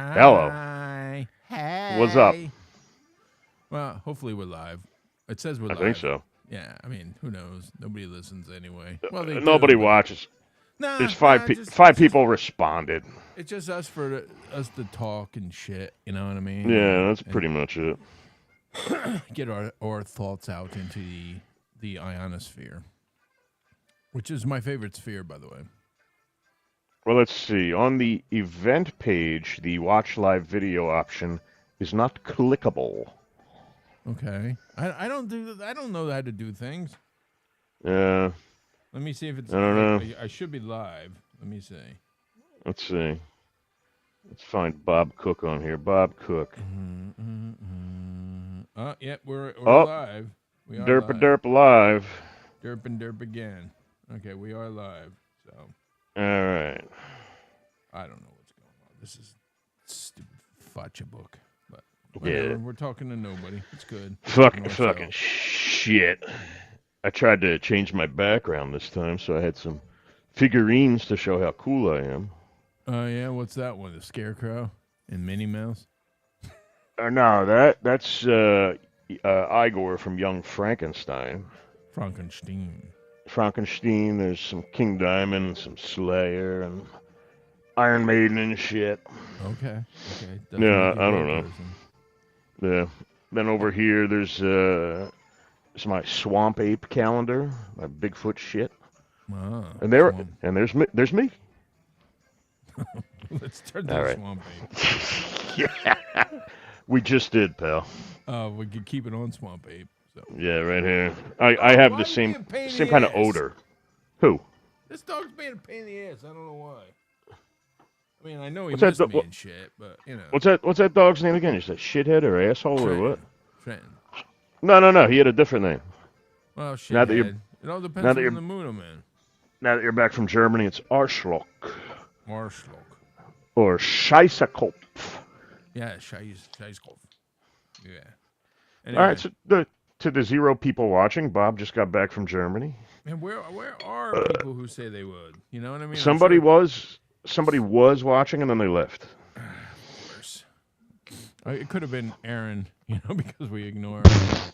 Hello. Hi. What's up? Hey. Well, hopefully we're live. It says we're I think live. so. Yeah, I mean, who knows? Nobody listens anyway. Well, they Nobody do, but watches. There's nah, five just five people responded. it's just us for us to talk and shit. You know what I mean? Yeah, that's And pretty much it. get our thoughts out into the ionosphere, which is my favorite sphere, by the way. Well, let's see. On the event page, the watch live video option is not clickable. Okay, I don't know how to do things. Yeah, Let me see if it's. I don't know. I should be live. Let me see. Let's see. Let's find Bob Cook on here. Bob Cook. Oh, yep, we're Oh, live. We are Derp and live. Derp live. Derp and Derp again. Okay, we are live. So All right. I don't know what's going on. This is stupid fudge book. But whatever. Yeah. We're talking to nobody. It's good. Fucking shit. I tried to change my background this time, so I had some figurines to show how cool I am. Oh yeah, what's that one? The Scarecrow and Minnie Mouse. No, that's Igor from Young Frankenstein. Frankenstein. There's some King Diamond, some Slayer, and Iron Maiden and shit. Okay. Doesn't Yeah, make you I a don't bad know. person. Yeah. Then over here, there's my Swamp Ape calendar, my Bigfoot shit, Wow. and there's me. Let's turn to All the right. Swamp Ape. Yeah. We just did, pal. We could keep it on Swamp Ape. So. Yeah, right here. I have why the are you same being a pain in same the kind of ass? odor. Who? This dog's being a pain in the ass. I don't know why. I mean, I know he What's that missed do- me and shit, but you know. What's that dog's name again? You said shithead or asshole or what? Trenton. No. He had a different name. Well, Now that you're shithead. It all now depends that on you're the mood I'm in. now that you're back from Germany, it's Arschloch Marshlock. or Scheisserkopf. Yeah, Scheißkopf. Yeah. All right, Anyway. so to the 0 people watching, Bob just got back from Germany. Man, where are people who say they would? You know what I mean? Somebody was watching and then they left. Of course. It could have been Aaron, because we ignore him.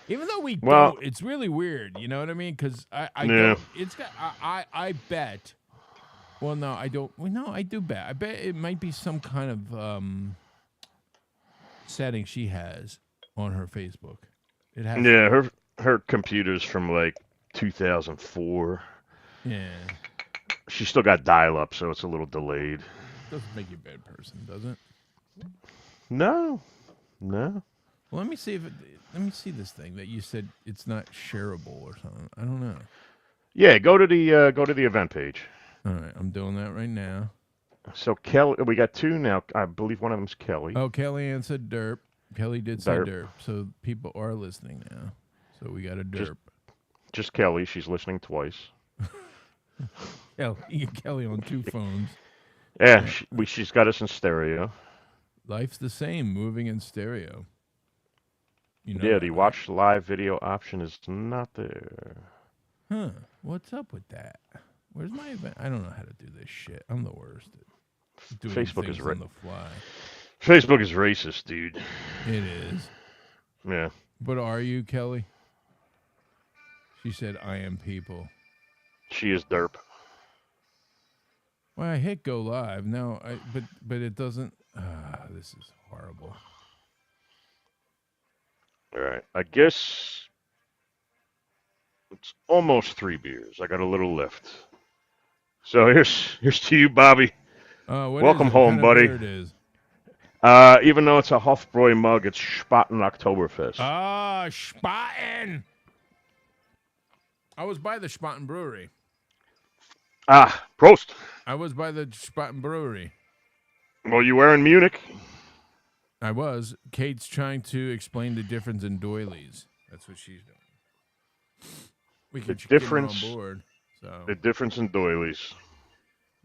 Even though we don't, it's really weird. You know what I mean? Because I don't. It's got. I bet. Well, no, I don't. Well, no, I do bet. I bet it might be some kind of setting she has on her Facebook. It has. Yeah, her computer's from like 2004. Yeah. She still got dial-up, so it's a little delayed. Doesn't make you a bad person, does it? No. Well, let me see this thing that you said it's not shareable or something. I don't know. Yeah, go to the event page. All right, I'm doing that right now. So Kelly, we got 2 now. I believe one of them's Kelly. Oh, Kellyanne said derp. Kelly did say derp, so people are listening now. So we got a derp. Just Kelly. She's listening twice. Kelly on 2 phones. Yeah, she's got us in stereo. Life's the same, moving in stereo. The watch live video option is not there. Huh? What's up with that? Where's my event? I don't know how to do this shit. I'm the worst at doing Facebook things is on the fly. Facebook is racist, dude. It is. Yeah. But are you, Kelly? She said, "I am people." She is derp. Well, I hit go live. No, but it doesn't. This is horrible. All right. I guess it's almost 3 beers. I got a little left. So here's to you, Bobby. Welcome home, buddy. It is. Even though it's a Hofbräu mug, it's Spaten Oktoberfest. Spaten. I was by the Spaten Brewery. Prost. I was by the Spaten Brewery. Well, you were in Munich. I was. Kate's trying to explain the difference in doilies. That's what she's doing. We can get her on board. So. The difference in doilies.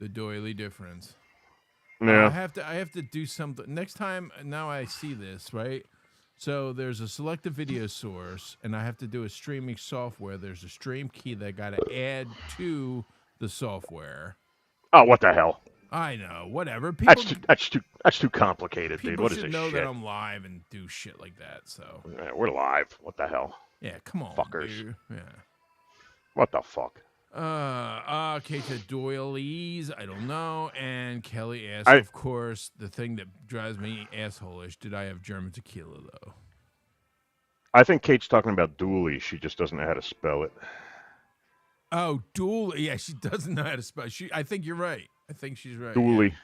The doily difference. Yeah. I have to do something next time. Now I see this, right? So there's a selective video source, and I have to do a streaming software. There's a stream key that I got to add to the software. Oh, what the hell? I know, whatever. People, That's too complicated, dude. people What is should this know shit? that I'm live and do shit like that. So Yeah, we're live. What the hell? yeah, come on, Fuckers. dude. Yeah. What the fuck? Kate said doilies. I don't know. And Kelly asked, I- of course, the thing that drives me asshole-ish. Did I have German tequila though? I think Kate's talking about Dooley. She just doesn't know how to spell it. Oh, dual. Yeah, she doesn't know how to spell. I think you're right. I think she's right. Dooley.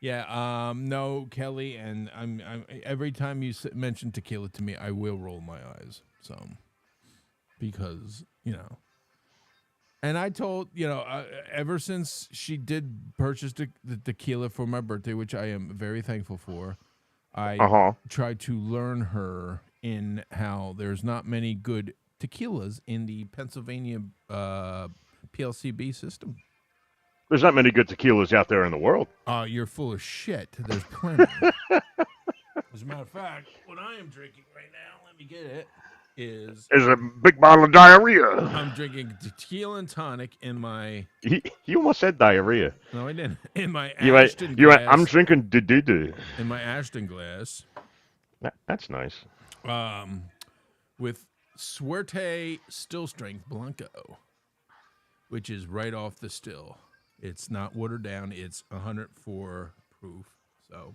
Yeah. No, Kelly, and I'm every time you mention tequila to me, I will roll my eyes. So, because and I told ever since she did purchase the tequila for my birthday, which I am very thankful for, I tried to learn her in how there's not many good tequilas in the Pennsylvania PLCB system. There's not many good tequilas out there in the world. You're full of shit. There's plenty. As a matter of fact, what I am drinking right now, let me get it, is a big bottle of diarrhea. I'm drinking tequila and tonic in my... You almost said diarrhea. No, I didn't. In my Ashton glass. You went, I'm drinking do. In my Ashton glass. That's nice. With Suerte Still Strength Blanco, which is right off the still. It's not watered down. It's 104 proof. So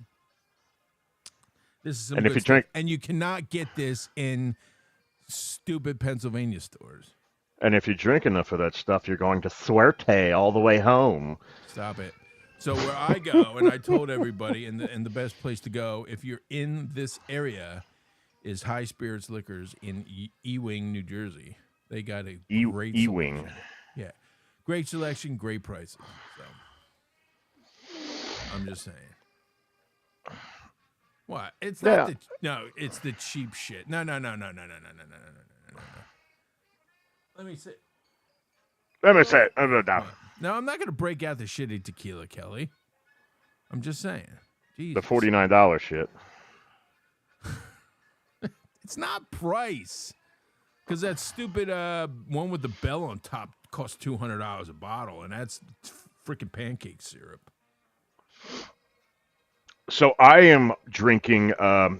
this is some and good if you stuff. drink, and you cannot get this in stupid Pennsylvania stores. And if you drink enough of that stuff, you're going to Suerte all the way home. Stop it. So where I go, and I told everybody, and the best place to go if you're in this area is High Spirits Liquors in Ewing, New Jersey. They got a great Ewing. selection. Yeah. Great selection, great prices. So I'm just saying. What? It's not it's the cheap shit. No. Let me see. No, I'm not going to break out the shitty tequila, Kelly. I'm just saying. Jesus. The $49 shit. It's not price. Because that stupid one with the bell on top costs $200 a bottle, and that's freaking pancake syrup. So I am drinking the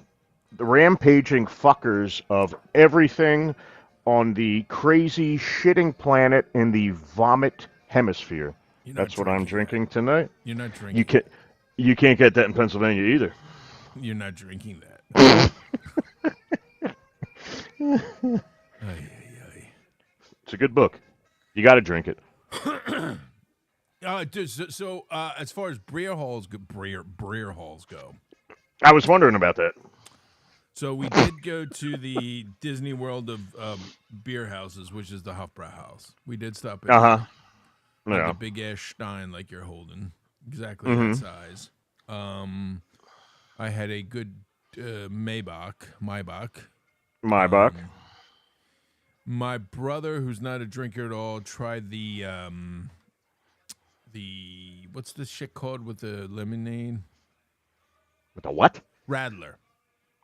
rampaging fuckers of everything on the crazy shitting planet in the vomit hemisphere. That's what I'm drinking tonight. You're not drinking. You can't get that in Pennsylvania either. You're not drinking that. It's a good book. You got to drink it. So as far as beer halls go, I was wondering about that. So we did go to the Disney World of beer houses, which is the Hofbrauhaus. We did stop at the big ass Stein like you're holding, exactly that size. I had a good Maybach. My brother, who's not a drinker at all, tried the what's this shit called with the lemonade? With the what? Radler.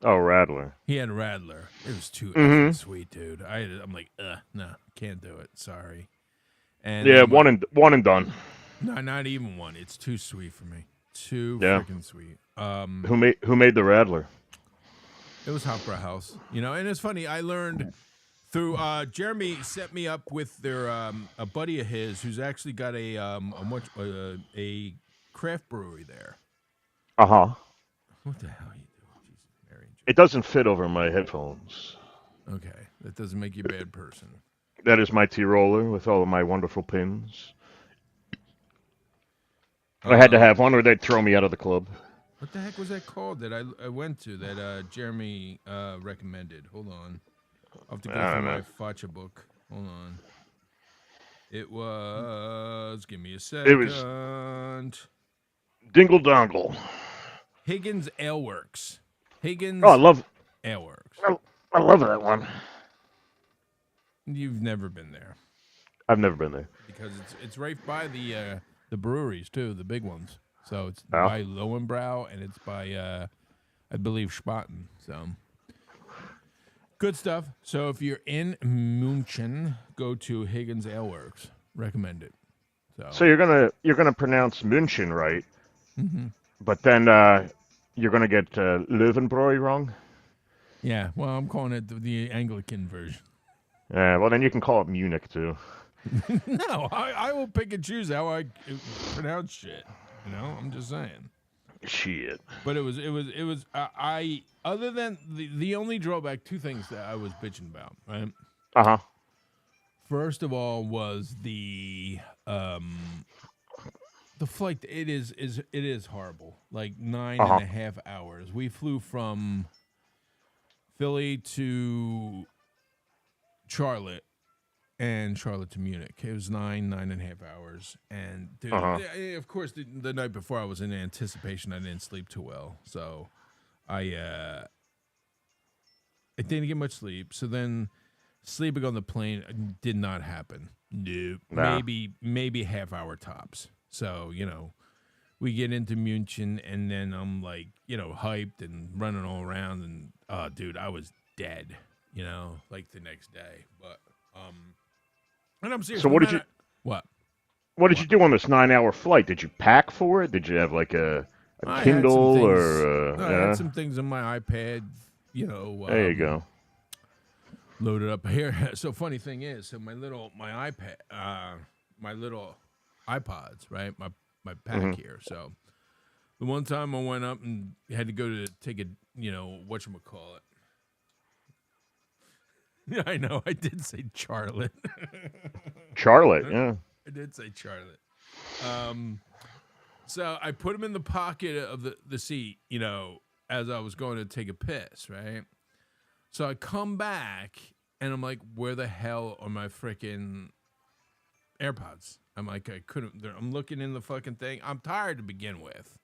Oh, Radler. He had Radler. It was too effing sweet, dude. I'm like, no, can't do it. Sorry. And yeah, one and done. No, not even one. It's too sweet for me. Too freaking sweet. Who made the Radler? It was Hofbrauhaus. And it's funny. I learned through Jeremy set me up with their a buddy of his who's actually got a craft brewery there. What the hell are you doing? Jesus, Mary. It doesn't fit over my headphones. Okay, that doesn't make you a bad person. That is my T-roller with all of my wonderful pins. I had to have one or they'd throw me out of the club. What the heck was that called that I went to that Jeremy recommended? Hold on. I'll have to go through my Facha book. Hold on. It was... Give me a second. It was... Dingle Dongle. Higgins Aleworks. Oh, I love... Aleworks. I love that one. You've never been there. I've never been there. Because it's right by the breweries, too, the big ones. So it's by Lowenbrau, and it's by, I believe, Spaten. So, good stuff. So if you're in München, go to Higgins Aleworks. Recommend it. So you're gonna pronounce München right, but then you're gonna get Löwenbräu wrong. Yeah, well, I'm calling it the Anglican version. Yeah, well then you can call it Munich too. No, I will pick and choose how I pronounce shit. You know, I'm just saying. Shit. But it was I other than the only drawback, two things that I was bitching about, right? Uh-huh. First of all was the flight. It is horrible. Like 9.5 hours. We flew from Philly to Charlotte and Charlotte to Munich. It was 9.5 hours. And dude, of course, the night before I was in anticipation. I didn't sleep too well, so I didn't get much sleep. So then sleeping on the plane did not happen. Nope. Nah. Maybe half hour tops. So we get into München, and then I'm like, hyped and running all around, and dude, I was dead. Like the next day, but and I'm serious. So what did you? What? What did you do on this 9-hour flight? Did you pack for it? Did you have like a Kindle or? I had some things on my iPad. There you go. Loaded up here. So funny thing is, so my little iPods, right? My pack here. So the one time I went up and had to go to take a, whatchamacallit. Yeah, I know. I did say Charlotte. Charlotte, yeah. I did say Charlotte. So I put them in the pocket of the seat, as I was going to take a piss, right? So I come back, and I'm like, where the hell are my freaking AirPods? I'm like, I'm looking in the fucking thing. I'm tired to begin with,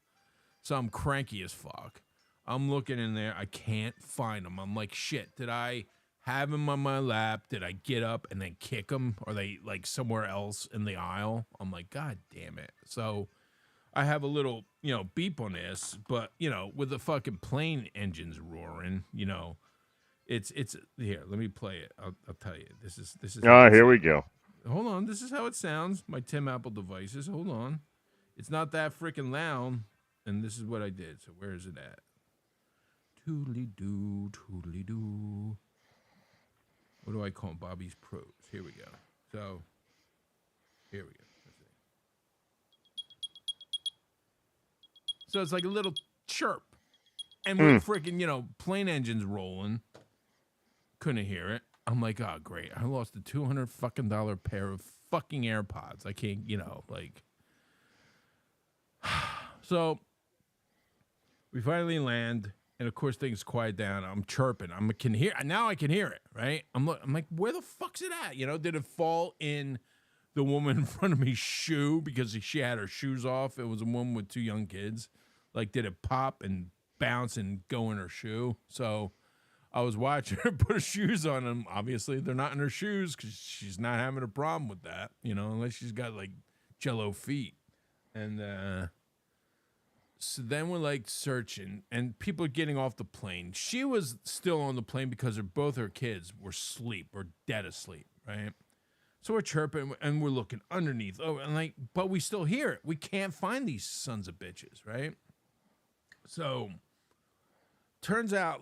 so I'm cranky as fuck. I'm looking in there. I can't find them. I'm like, shit, did I have them on my lap? Did I get up and then kick them? Or are they like somewhere else in the aisle? I'm like, God damn it. So I have a little, beep on this, but, with the fucking plane engines roaring, it's here, let me play it. I'll tell you. This is Here we go. Hold on. This is how it sounds. My Tim Apple devices. Hold on. It's not that freaking loud. And this is what I did. So where is it at? Toodly-doo, toodly-doo. What do I call them? Bobby's Pros. Here we go. So, here we go. Let's see. So it's like a little chirp. And with freaking, plane engines rolling. Couldn't hear it. I'm like, oh, great. I lost a $200 fucking pair of fucking AirPods. I can't, like. So, we finally land. And of course, things quiet down. I'm chirping. I can hear it, right? I'm like, where the fuck's it at? Did it fall in the woman in front of me's shoe because she had her shoes off? It was a woman with 2 young kids. Like, did it pop and bounce and go in her shoe? So I was watching her put her shoes on, and obviously they're not in her shoes because she's not having a problem with that, unless she's got like jello feet. And so then we're like searching, and people are getting off the plane. She was still on the plane because both her kids were asleep or dead asleep, right? So we're chirping and we're looking underneath. Oh, and but we still hear it. We can't find these sons of bitches, right? So turns out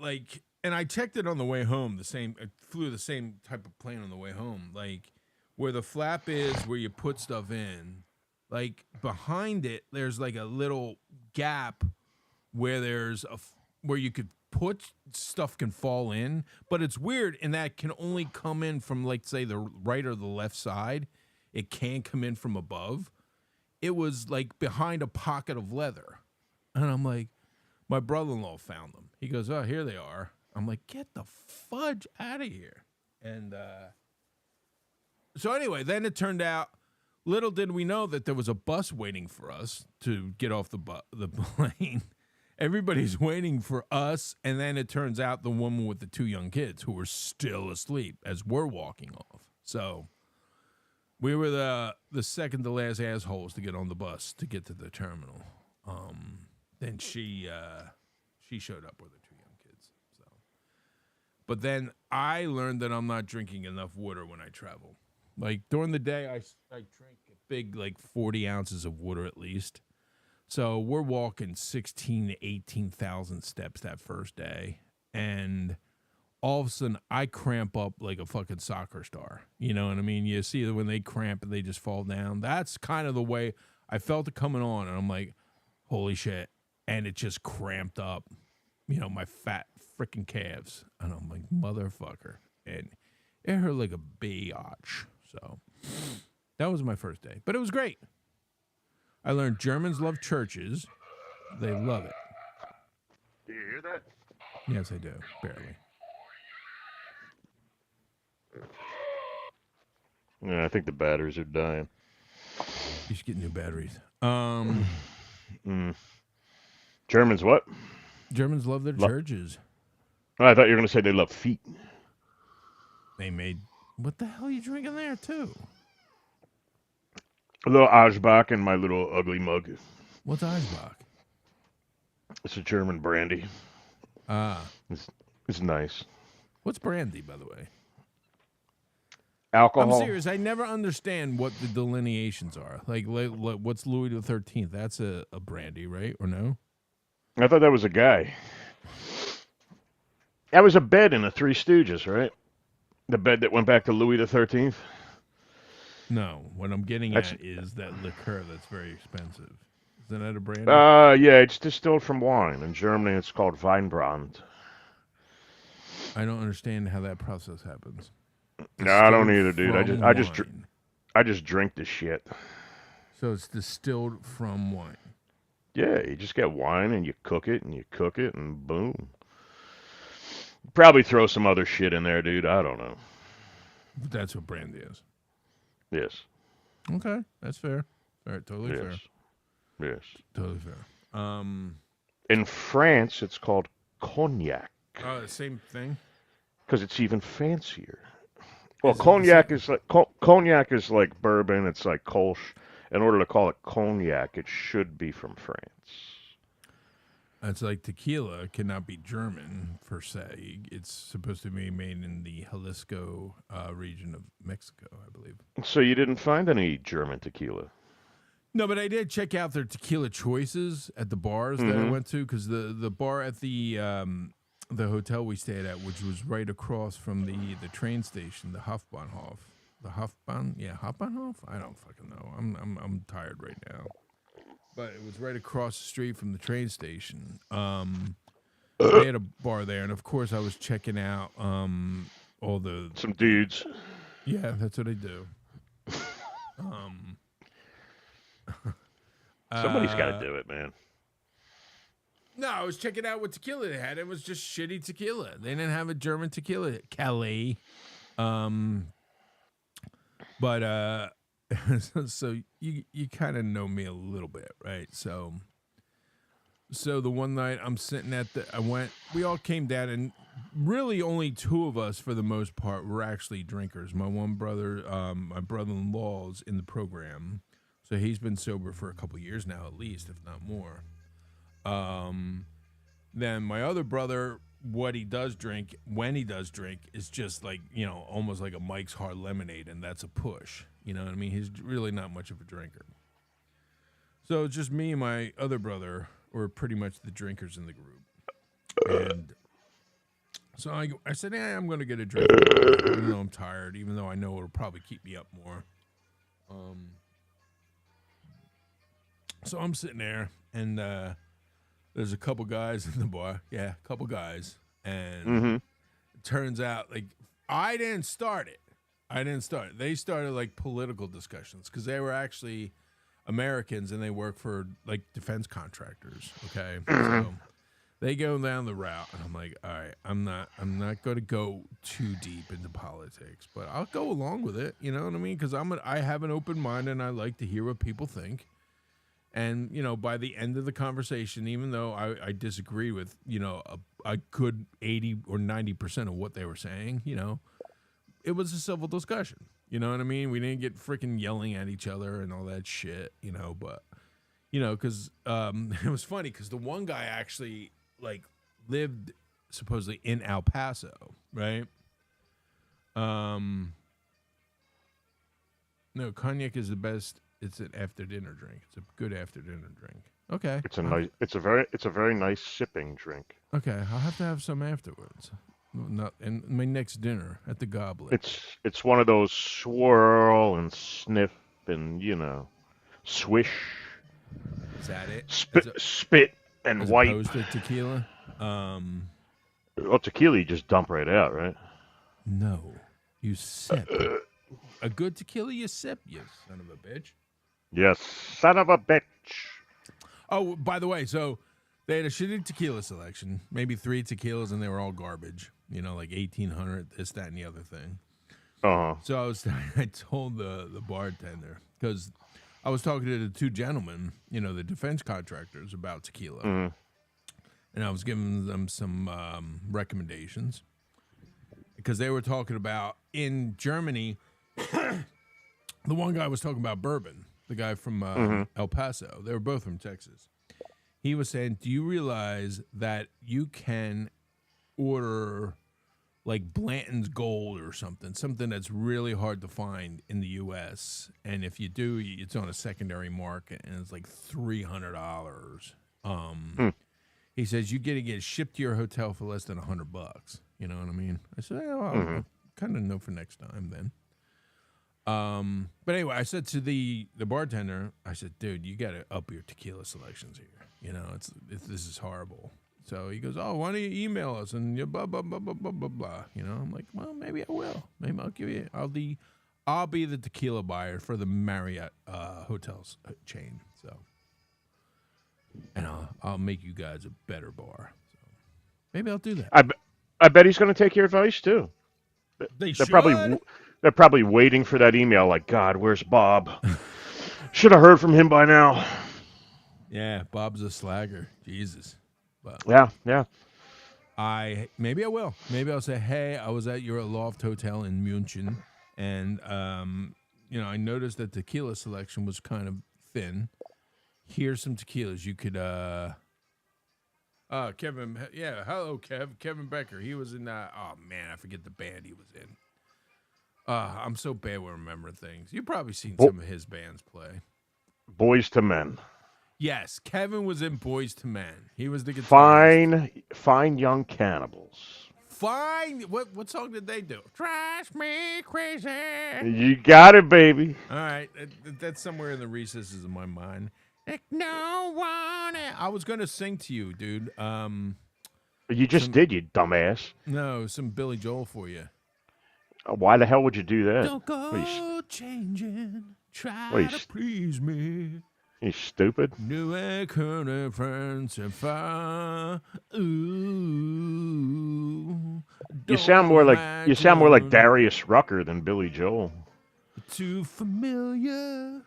and I checked it on the way home. I flew the same type of plane on the way home, where the flap is, where you put stuff in. Like behind it, there's like a little gap where where you could put stuff can fall in, but it's weird in that it can only come in from say the right or the left side. It can't come in from above. It was like behind a pocket of leather, and I'm like, my brother-in-law found them. He goes, oh, here they are. I'm like, get the fudge out of here. And so anyway, then it turned out. Little did we know that there was a bus waiting for us to get off the plane. Everybody's waiting for us, and then it turns out the woman with the 2 young kids who were still asleep as we're walking off. So we were the second to last assholes to get on the bus to get to the terminal. Then she showed up with her 2 young kids. So, but then I learned that I'm not drinking enough water when I travel. Like during the day, I drink big, like 40 ounces of water at least. So we're walking 16 to 18,000 steps that first day, and all of a sudden I cramp up like a fucking soccer star. You know what I mean? You see that when they cramp and they just fall down. That's kind of the way I felt it coming on, and I'm like, holy shit. And it just cramped up, my fat freaking calves. And I'm like, motherfucker. And it hurt like a biatch. So that was my first day. But it was great. I learned Germans love churches. They love it. Do you hear that? Yes, I do. Barely. Yeah, I think the batteries are dying. You should get new batteries. Germans what? Germans love their churches. Oh, I thought you were going to say they love feet. They made... What the hell are you drinking there, too? A little Eisbach in my little ugly mug. What's Eisbach? It's a German brandy. Ah. It's nice. What's brandy, by the way? Alcohol. I'm serious. I never understand what the delineations are. Like what's Louis the 13th? That's a brandy, right? Or no? I thought that was a guy. That was a bed in the Three Stooges, right? The bed that went back to Louis the 13th? No. What I'm getting at is that liqueur that's very expensive. Isn't that a brandy? Yeah, it's distilled from wine. In Germany, it's called Weinbrand. I don't understand how that process happens. No, I don't either, dude. I just drink the shit. So it's distilled from wine. Yeah, you just get wine and you cook it and boom. Probably throw some other shit in there, dude. I don't know. But that's what brandy is. Yes. Okay, that's fair. Totally fair. Yes. Totally fair. In France, it's called cognac. Oh, the same thing. Because it's even fancier. Well, cognac is like bourbon. It's like Kolsch. In order to call it cognac, it should be from France. It's like tequila cannot be German per se. It's supposed to be made in the Jalisco region of Mexico, I believe. So you didn't find any German tequila? No, but I did check out their tequila choices at the bars that I went to, because the bar at the hotel we stayed at, which was right across from the train station, the Hauptbahnhof. The Hauptbahn? Yeah, Hauptbahnhof? I don't fucking know. I'm tired right now. But it was right across the street from the train station. They had a bar there, and of course I was checking out all the... Some dudes. Yeah, that's what I do. Somebody's got to do it, man. No, I was checking out what tequila they had. It was just shitty tequila. They didn't have a German tequila. Calais. But so you kind of know me a little bit, right? So the one night I'm sitting we all came down, and really only two of us for the most part were actually drinkers. My one brother, my brother-in-law's in the program. So he's been sober for a couple years now, at least, if not more. Then my other brother, what he does drink, when he does drink, is just like, almost like a Mike's Hard Lemonade, and that's a push. You know what I mean? He's really not much of a drinker. So it's just me and my other brother were pretty much the drinkers in the group. And so I said, I'm going to get a drink, even though I'm tired, even though I know it'll probably keep me up more. So I'm sitting there, and there's a couple guys in the bar. Yeah, a couple guys. And it turns out, like, I didn't start it. They started, like, political discussions, because they were actually Americans, and they work for, like, defense contractors, okay? So they go down the route, and I'm like, all right, I'm not going to go too deep into politics, but I'll go along with it, you know what I mean? Because I have an open mind, and I like to hear what people think. And, by the end of the conversation, even though I disagree with, a good 80 or 90% of what they were saying, it was a civil discussion. You know what I mean? We didn't get freaking yelling at each other and all that shit, but, because it was funny because the one guy actually, like, lived supposedly in El Paso, right? No, cognac is the best it's an after dinner drink. It's a good after dinner drink. Okay. It's a very nice sipping drink. Okay, I'll have to have some afterwards. Not in my next dinner at the Goblet. It's one of those swirl and sniff and swish. Is that it? Spit and as wipe. Opposed to tequila. Well, tequila you just dump right out, right? No, you sip. A good tequila, you sip. You son of a bitch. Yes, son of a bitch. Oh, by the way, so they had a shitty tequila selection, maybe 3 tequilas, and they were all garbage. Like 1,800, this, that, and the other thing. So I told the bartender, because I was talking to the 2 gentlemen, the defense contractors, about tequila. Mm-hmm. And I was giving them some recommendations. Because they were talking about, in Germany, the one guy was talking about bourbon, the guy from El Paso. They were both from Texas. He was saying, do you realize that you can order like Blanton's Gold or something that's really hard to find in the U.S., and if you do, it's on a secondary market, and it's like $300. He says you get it shipped to your hotel for less than $100. You know what I mean? I said, I'll kind of know for next time then. But anyway, I said to the bartender, I said, dude, you got to up your tequila selections here. This is horrible. So he goes, oh, why don't you email us and blah blah blah blah blah blah blah. I'm like, well, maybe I will. Maybe I'll give you. I'll be the tequila buyer for the Marriott hotels chain. So, and I'll make you guys a better bar. So maybe I'll do that. I bet he's going to take your advice too. They're probably waiting for that email. Like, God, where's Bob? Should have heard from him by now. Yeah, Bob's a slagger. Jesus. But yeah. Maybe I will. Maybe I'll say, hey, I was at your loft hotel in München, and I noticed that tequila selection was kind of thin. Here's some tequilas you could. Kevin. Yeah, hello, Kevin Becker. He was in. Oh man, I forget the band he was in. I'm so bad with remembering things. You've probably seen some of his bands play. Boys to Men. Yes, Kevin was in Boys to Men. He was the guitarist. Fine young cannibals. Fine. What song did they do? Drives me crazy. You got it, baby. All right, that's somewhere in the recesses of my mind. Like no one. I was gonna sing to you, dude. You just did, you dumbass. No, some Billy Joel for you. Why the hell would you do that? Don't go changing. Try to please me. You stupid. New current friends and fire. Ooh. You sound more like Darius Rucker than Billy Joel. Too familiar.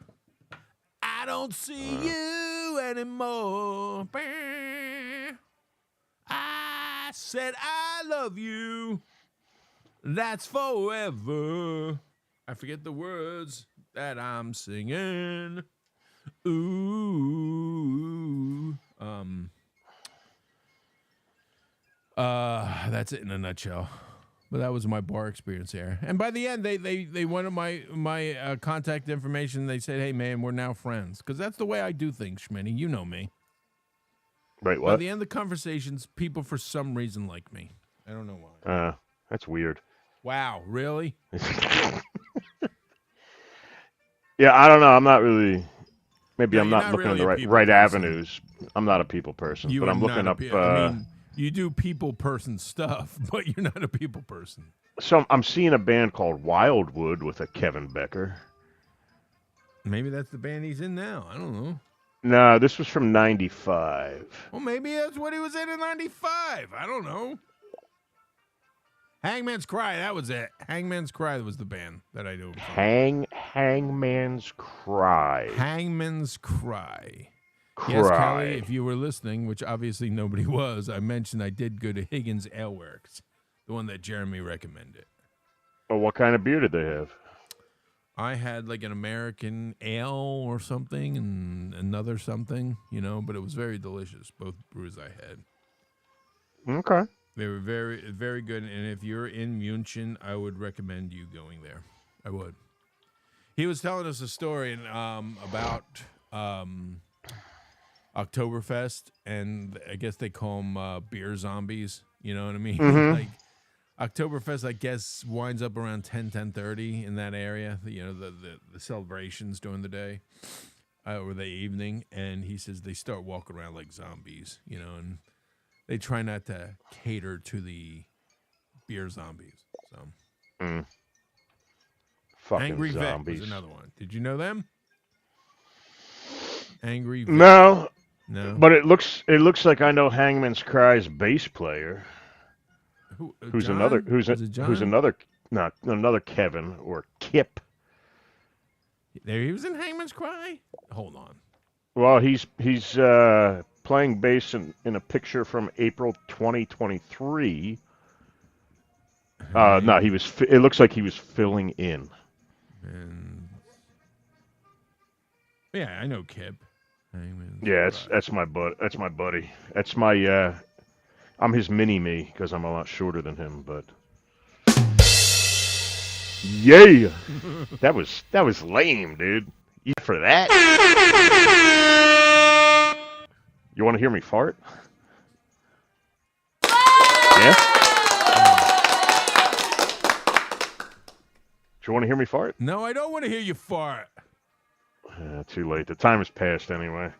I don't see you anymore. I said I love you. That's forever. I forget the words that I'm singing. Ooh. That's it in a nutshell. But that was my bar experience there. And by the end, they wanted my contact information. They said, hey, man, we're now friends. Because that's the way I do things, Schmitty. You know me. Right, what? By the end of the conversations, people for some reason like me. I don't know why. That's weird. Wow, really? Yeah, I don't know. I'm not really... Maybe I'm not looking really at the right avenues. I'm not a people person, but I'm looking up... I mean, you do people person stuff, but you're not a people person. So I'm seeing a band called Wildwood with a Kevin Becker. Maybe that's the band he's in now. I don't know. No, this was from 95. Well, maybe that's what he was in 95. I don't know. Hangman's Cry, that was it. Hangman's Cry was the band that I knew. Hangman's Cry. Hangman's Cry. Yes, Kelly, if you were listening, which obviously nobody was, I mentioned I did go to Higgins Ale Works, the one that Jeremy recommended. Oh, what kind of beer did they have? I had like an American ale or something and another something, but it was very delicious, both brews I had. Okay. They were very, very good. And if you're in München, I would recommend you going there. I would. He was telling us a story about Oktoberfest, and I guess they call them beer zombies. You know what I mean? Mm-hmm. Like Oktoberfest, I guess, winds up around 10:30 in that area. The celebrations during the day or the evening, and he says they start walking around like zombies. And they try not to cater to the beer zombies. So, Fucking Angry zombies. Vic was another one. Did you know them? Angry Vic. No, No. but it looks like I know Hangman's Cry's bass player. Who's John? another? John? Not another Kevin or Kip. There he was in Hangman's Cry. Hold on. Well, he's playing bass in a picture from April 2023. No, he was. It looks like he was filling in. And yeah, I know Kip. Yeah, that's my buddy. That's my. I'm his mini me because I'm a lot shorter than him. But yeah, that was lame, dude. You for that? You want to hear me fart? Yeah. Do you want to hear me fart? No, I don't want to hear you fart. Too late. The time has passed anyway.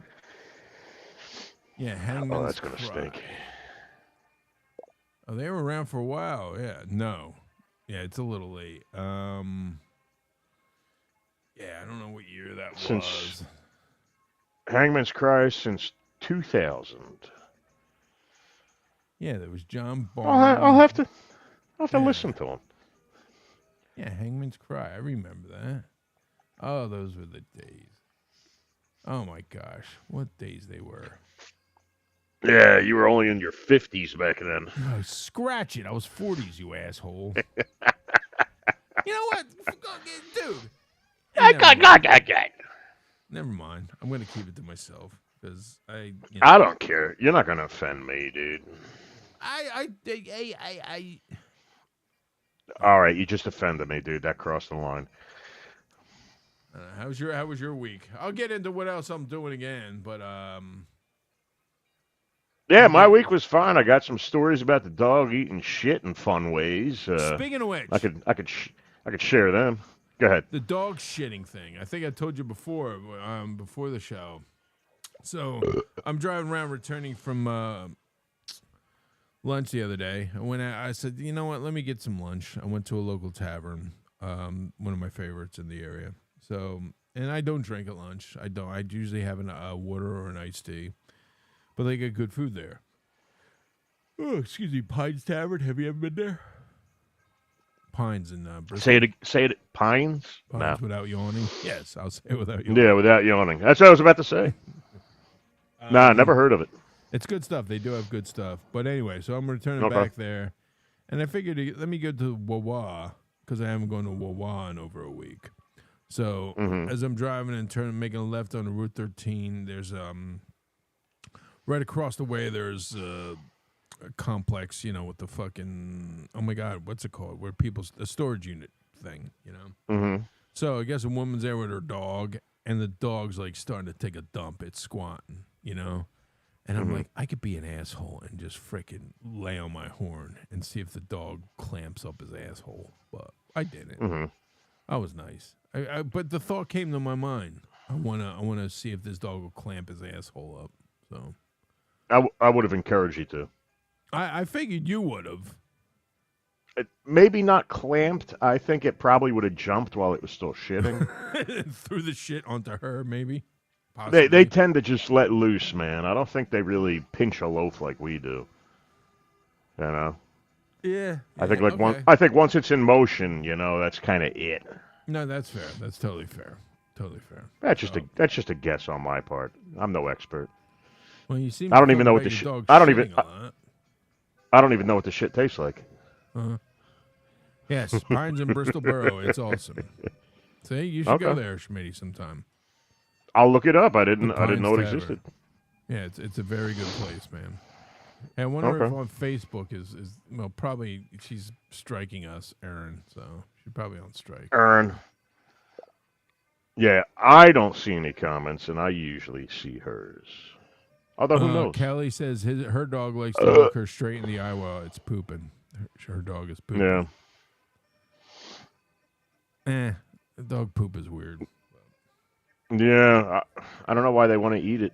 Yeah, Hangman's Oh, that's gonna Cry. stink. Oh, they were around for a while. Yeah, no. Yeah, it's a little late. Yeah, I don't know what year that was. Hangman's Cry since 2000. Yeah, there was John Barnes. I'll have to listen to him. Yeah, Hangman's Cry. I remember that. Oh, those were the days. Oh my gosh, what days they were. Yeah, you were only in your 50s back then. Oh, scratch it. I was 40s, you asshole. You know what? Dude. Never mind. I'm going to keep it to myself because I don't care. You're not going to offend me, dude. All right, you just offended me, dude. That crossed the line. How was your week? I'll get into what else I'm doing again, but yeah, my week was fine. I got some stories about the dog eating shit in fun ways. Speaking of which, I could share them. Go ahead. The dog shitting thing. I think I told you before the show. So I'm driving around, returning from lunch the other day. I said, you know what? Let me get some lunch. I went to a local tavern, one of my favorites in the area. So, and I don't drink at lunch. I don't. I usually have a water or an iced tea. But they get good food there. Oh, excuse me, Pines Tavern. Have you ever been there? Pines in Bristol. Say it. Pines? Pines without yawning. Yes, I'll say it without yawning. Yeah, without yawning. That's what I was about to say. Nah, never heard of it. It's good stuff. They do have good stuff. But anyway, so I'm returning back there. And I figured, let me go to Wawa, because I haven't gone to Wawa in over a week. So as I'm driving and making a left on Route 13, there's right across the way, there's a complex, with the fucking, oh my God, what's it called? Where a storage unit thing, Mm-hmm. So I guess a woman's there with her dog, and the dog's like starting to take a dump. It's squatting, And I'm like, I could be an asshole and just freaking lay on my horn and see if the dog clamps up his asshole. But I didn't. Mm-hmm. I was nice. But the thought came to my mind. I wanna see if this dog will clamp his asshole up. So I would have encouraged you to. I figured you would have. Maybe not clamped. I think it probably would have jumped while it was still shitting. Threw the shit onto her, maybe. They tend to just let loose, man. I don't think they really pinch a loaf like we do. Yeah. I think once it's in motion, that's kind of it. No, that's fair. That's totally fair. Totally fair. That's just a guess on my part. I'm no expert. Well, you seem. I don't even know what the shit. I don't even know what the shit tastes like. Yes, Pines in Bristol Borough. It's awesome. See, you should go there, Schmitty, sometime. I'll look it up. I didn't know it existed. Yeah, it's a very good place, man. And I wonder if on Facebook is probably she's striking us, Erin. So she's probably on strike. Erin. Yeah, I don't see any comments, and I usually see hers. Although, who knows? Kelly says her dog likes to look her straight in the eye while it's pooping. Her dog is pooping. Yeah. Dog poop is weird. Yeah, I don't know why they want to eat it.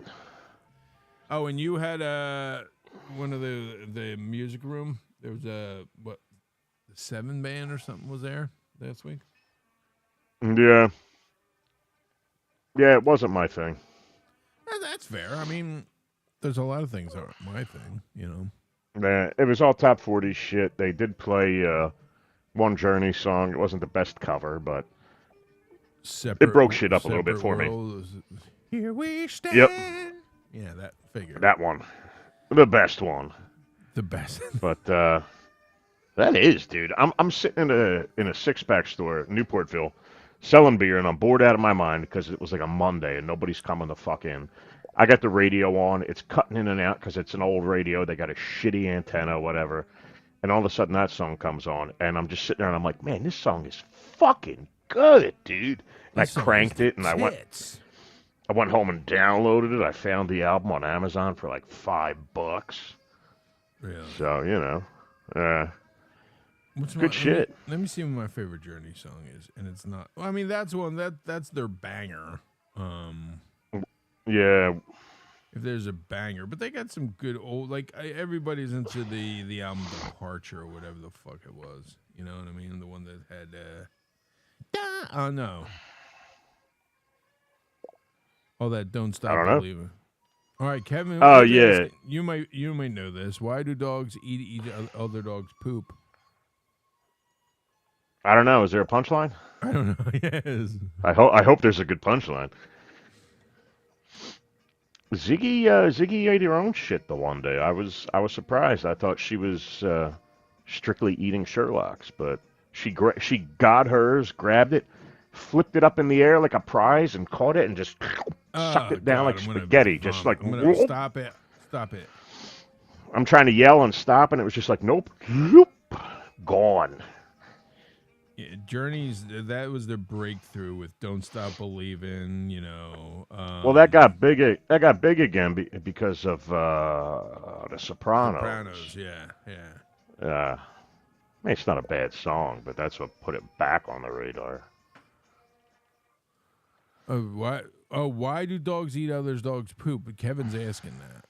Oh, and you had one of the music room. There was a the 7 band or something was there last week. Yeah. Yeah, it wasn't my thing. That's fair. I mean, there's a lot of things that aren't my thing, you know. Yeah, it was all top 40 shit. They did play one Journey song. It wasn't the best cover, but it broke shit up a little bit for me. Here we stand. Yep. Yeah, that figure. That one. The best one. The best. But that is, dude. I'm sitting in a six-pack store, Newportville, selling beer, and I'm bored out of my mind because it was like a Monday and nobody's coming the fuck in. I got the radio on. It's cutting in and out because it's an old radio. They got a shitty antenna, whatever. And all of a sudden that song comes on, and I'm just sitting there and I'm like, man, this song is fucking good, dude. And I cranked it, and I went home and downloaded it. I found the album on Amazon for like $5. Really? So, you know, good shit. Let me see what my favorite Journey song is, and it's not. Well, I mean, that's their banger. Yeah. If there's a banger, but they got some good old, like everybody's into the album Departure or whatever the fuck it was. You know what I mean? The one that had. Oh no. Oh, that Don't Stop Believing. All right, Kevin. Oh yeah. You might know this. Why do dogs eat other dogs' poop? I don't know. Is there a punchline? I don't know. Yes. I hope there's a good punchline. Ziggy ate her own shit the one day. I was surprised. I thought she was strictly eating Sherlock's, but she got hers, grabbed it, flipped it up in the air like a prize, and caught it and just sucked it down like spaghetti. Just like stop it. I'm trying to yell and stop, and it was just like nope, gone. Yeah, Journeys, that was their breakthrough with "Don't Stop Believing." You know. Well, that got big. That got big again because of the Sopranos. Yeah. I mean, it's not a bad song, but that's what put it back on the radar. Why do dogs eat others' dogs' poop? But Kevin's asking that.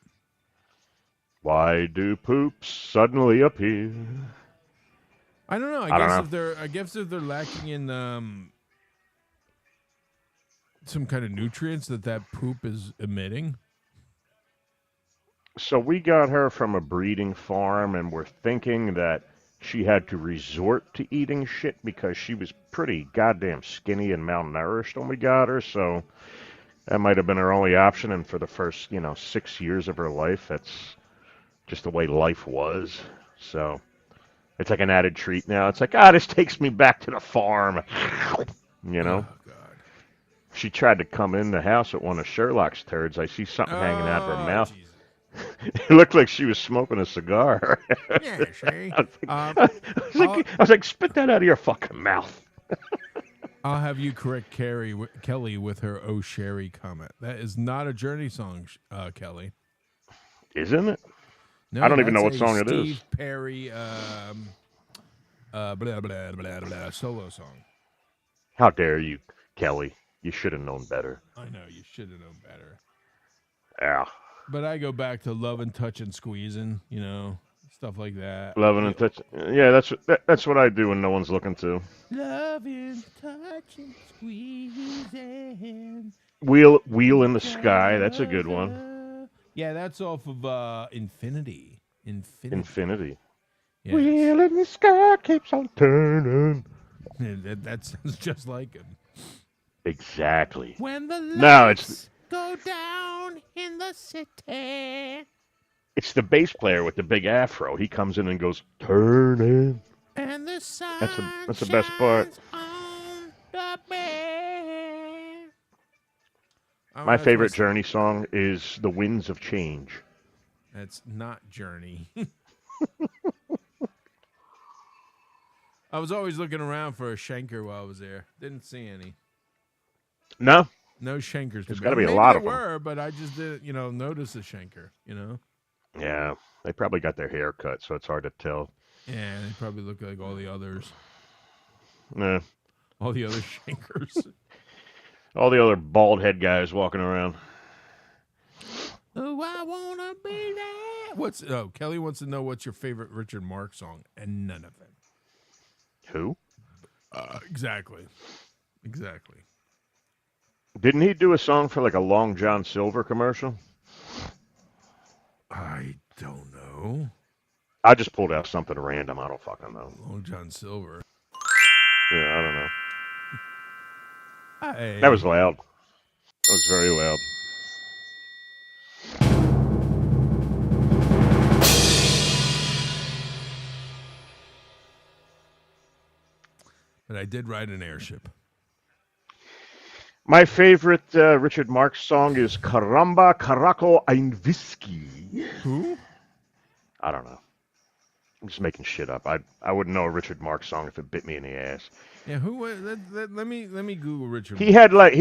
Why do poops suddenly appear? I don't know. I guess if they're lacking in some kind of nutrients that poop is emitting. So we got her from a breeding farm, and we're thinking that she had to resort to eating shit because she was pretty goddamn skinny and malnourished when we got her. So that might have been her only option. And for the first, 6 years of her life, that's just the way life was. So it's like an added treat now. It's like, this takes me back to the farm. Oh, God. She tried to come in the house with one of Sherlock's turds. I see something hanging out of her mouth. Jesus. It looked like she was smoking a cigar. Yeah, Shay. I was like, spit that out of your fucking mouth. I'll have you correct Kelly with her "Oh Sherry" comment. That is not a Journey song, Kelly. Isn't it? No, I don't even know what song it is. Steve Perry, blah, blah, blah, blah, blah, solo song. How dare you, Kelly? You should have known better. I know, you should have known better. Yeah. But I go back to Loving, Touching, Squeezing, stuff like that. Loving and touching. Yeah, that's what I do when no one's looking to. Loving, touching, squeezing. Wheel in the Sky. That's a good one. Yeah, that's off of Infinity. Infinity. Yes. Wheel in the sky keeps on turning. That sounds just like him. Exactly. When the lights go down in the city. It's the bass player with the big afro. He comes in and goes, turning. And the sun that's the best part. On the bed. My favorite Journey song is The Winds of Change. That's not Journey. I was always looking around for a Schenker while I was there. Didn't see any. No, No Schenkers to there's be. got to be a Maybe lot there of them. were, but I just didn't, notice a Schenker. Yeah, they probably got their hair cut, so it's hard to tell. Yeah, they probably look like all the others, Nah, all the other Schenkers. all the other bald head guys walking around. Oh, I wanna be there. Kelly wants to know what's your favorite Richard Marx song, and none of them. Who? Exactly. Didn't he do a song for like a Long John Silver commercial? I don't know. I just pulled out something random. I don't fucking know. Long John Silver. Yeah, I don't know. Hey. That was loud. That was very loud. But I did ride an airship. My favorite Richard Marx song is Caramba Caraco ein Whisky. Who? I don't know. I'm just making shit up. I wouldn't know a Richard Marx song if it bit me in the ass. Yeah, who was let me Google Richard. He had like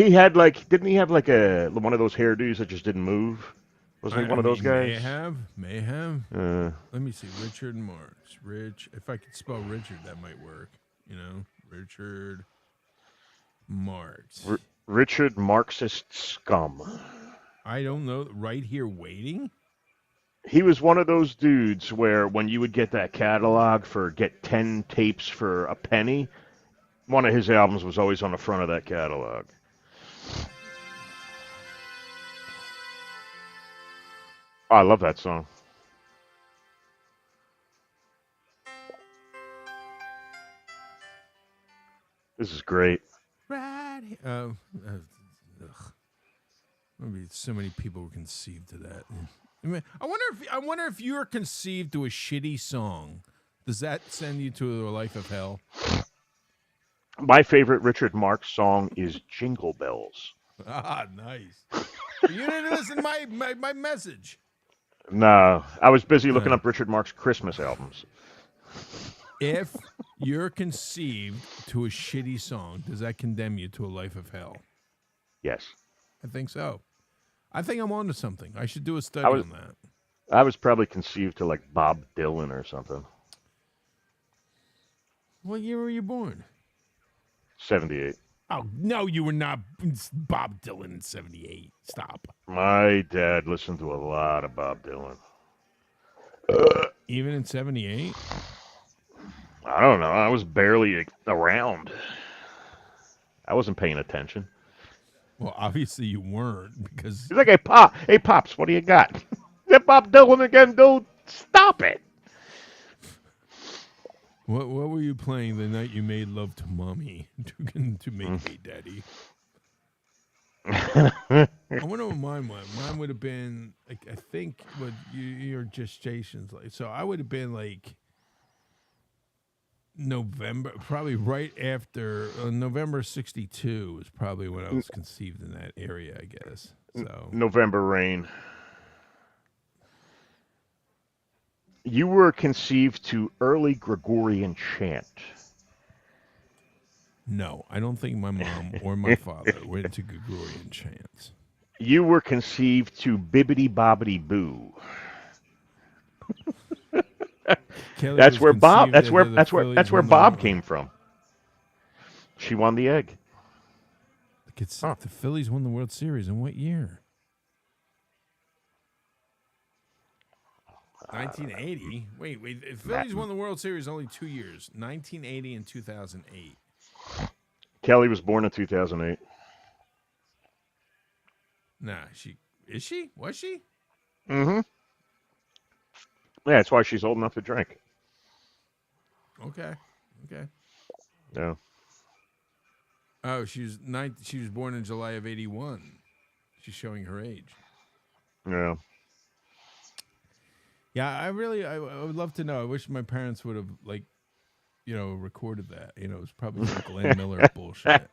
didn't he have like a one of those hairdos that just didn't move? Wasn't he one of those guys? May have. Let me see. Richard Marx. If I could spell Richard, that might work. Richard Marx. Richard Marxist scum. I don't know. Right here waiting? He was one of those dudes where when you would get that catalog for get 10 tapes for a penny, one of his albums was always on the front of that catalog. Oh, I love that song. This is great. Right here. Maybe so many people were conceived to that. I wonder if you're conceived to a shitty song. Does that send you to a life of hell? My favorite Richard Marx song is Jingle Bells. Ah, nice. You didn't listen to my message. No, I was busy looking up Richard Marx Christmas albums. If you're conceived to a shitty song, does that condemn you to a life of hell? Yes. I think so. I think I'm onto something. I should do a study on that. I was probably conceived to like Bob Dylan or something. What year were you born? 78. Oh, no, you were not Bob Dylan in 78. Stop. My dad listened to a lot of Bob Dylan. Even in 78? I don't know. I was barely around. I wasn't paying attention. Well, obviously you weren't because... He's like, hey, Pops, what do you got? Is that Bob Dylan again, dude? Stop it. What were you playing the night you made love to Mommy to make me daddy? I wonder what mine was. Mine would have been, like, I think, what your gestation's like. So I would have been, like, November, probably right after, November 62 was probably when I was conceived in that area, I guess. So November Rain. You were conceived to early Gregorian chant. No, I don't think my mom or my father went to Gregorian chants. You were conceived to Bibbidi Bobbidi Boo. That's where Bob came from. She won the egg. The Phillies won the World Series in what year? 1980. Wait. The Phillies won the World Series only 2 years. 1980 and 2008. Kelly was born in 2008. Nah, is she? Was she? Mm-hmm. Yeah, that's why she's old enough to drink. Okay. Yeah. Oh, she was born in July of 81. She's showing her age. Yeah. Yeah, I would love to know. I wish my parents would have, like, recorded that. It was probably some Glenn Miller bullshit.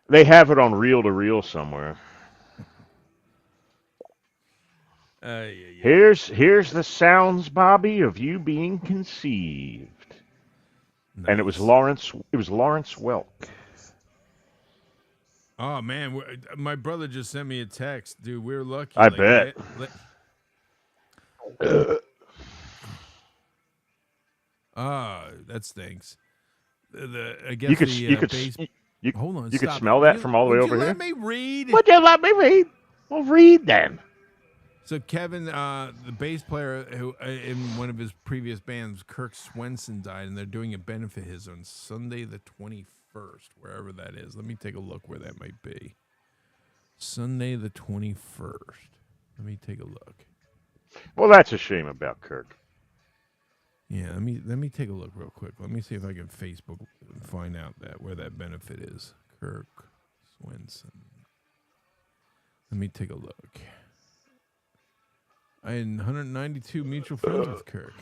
They have it on reel to reel somewhere. Yeah. Here's the sounds, Bobby, of you being conceived. Nice. And it was Lawrence Welk. Oh man, my brother just sent me a text, dude. We're lucky. I bet. That stinks. I You guess could the you could base. you Hold on, you could stop it. smell that from all the way Would over you here. let me read? Would you let me read? Well, read then. So Kevin, the bass player who in one of his previous bands, Kirk Swenson, died, and they're doing a benefit his on Sunday the 21st, wherever that is. Let me take a look where that might be. Sunday the 21st. Let me take a look. Well, that's a shame about Kirk. Yeah, let me take a look real quick. Let me see if I can Facebook find out where that benefit is. Kirk Swenson. Let me take a look. I had 192 mutual friends with Kirk.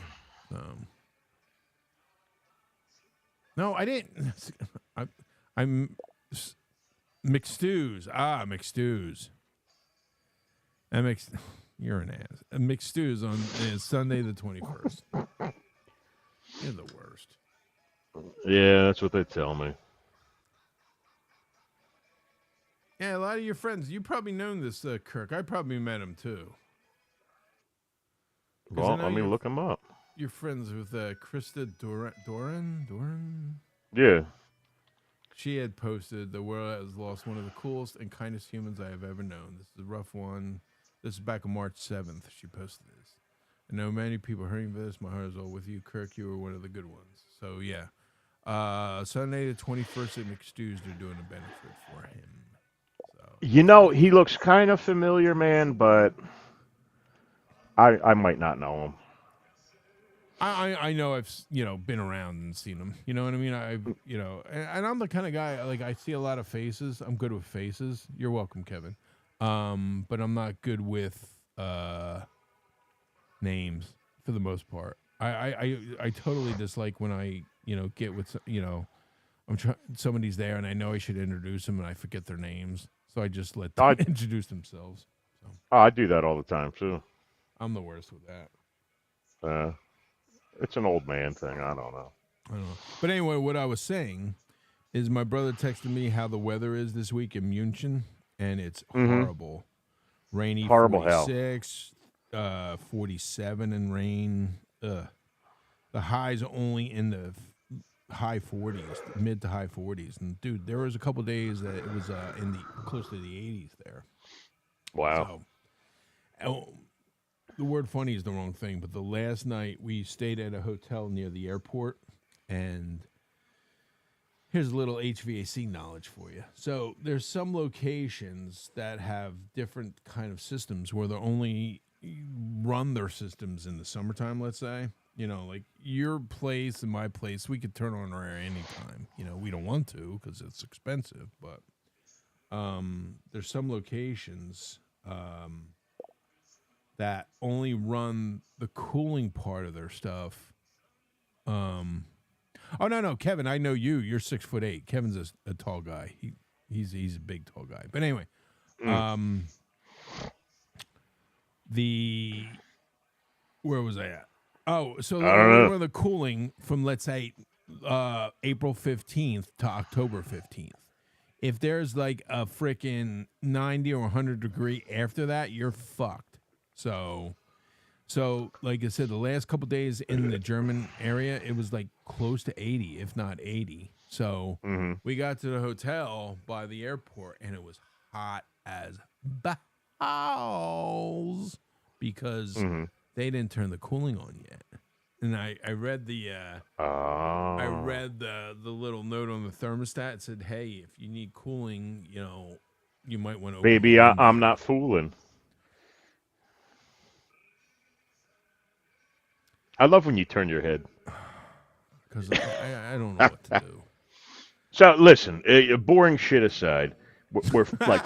No, I didn't. I'm McStews. McStews. You're an ass. McStews on Sunday the 21st. You're the worst. Yeah, that's what they tell me. Yeah, a lot of your friends. You probably known this Kirk. I probably met him too. Well, let me look him up. You're friends with Krista Doran? Yeah. She had posted, "The world has lost one of the coolest and kindest humans I have ever known. This is a rough one." This is back on March 7th. She posted this. I know many people are hurting for this. My heart is all with you, Kirk. You were one of the good ones. So, yeah. Sunday the 21st at McStews, they're doing a benefit for him. So, you know, he looks kind of familiar, man, but I might not know him. I know I've been around and seen him. You know what I mean? And I'm the kind of guy, like, I see a lot of faces. I'm good with faces. You're welcome, Kevin. But I'm not good with names for the most part. I totally dislike when I get with somebody's there and I know I should introduce them and I forget their names, so I just let them introduce themselves. So. I do that all the time too. I'm the worst with that. It's an old man thing. I don't know. But anyway, what I was saying is my brother texted me how the weather is this week in München, and it's horrible. Rainy, horrible 46, 47 and rain. The highs are only in the high 40s, mid to high 40s. And, dude, there was a couple days that it was in the close to the 80s there. Wow. So, the word funny is the wrong thing, but the last night we stayed at a hotel near the airport, and here's a little HVAC knowledge for you. So there's some locations that have different kind of systems where they only run their systems in the summertime, let's say. Like your place and my place, we could turn on our air anytime. We don't want to because it's expensive, but there's some locations that only run the cooling part of their stuff. Oh no, Kevin, I know you. You're 6'8". Kevin's a tall guy. He's a big tall guy. But anyway, where was I at? Oh, so they only run the cooling from, let's say, April 15th to October 15th. If there's like a freaking 90 or 100 degree after that, you're fucked. So like I said, the last couple days in the German area, it was like close to 80, if not 80. So we got to the hotel by the airport, and it was hot as balls because they didn't turn the cooling on yet. And I read the little note on the thermostat. It said, "Hey, if you need cooling, you might want to open Baby, the window." I'm not fooling. I love when you turn your head. Because I don't know what to do. So listen, boring shit aside, we're like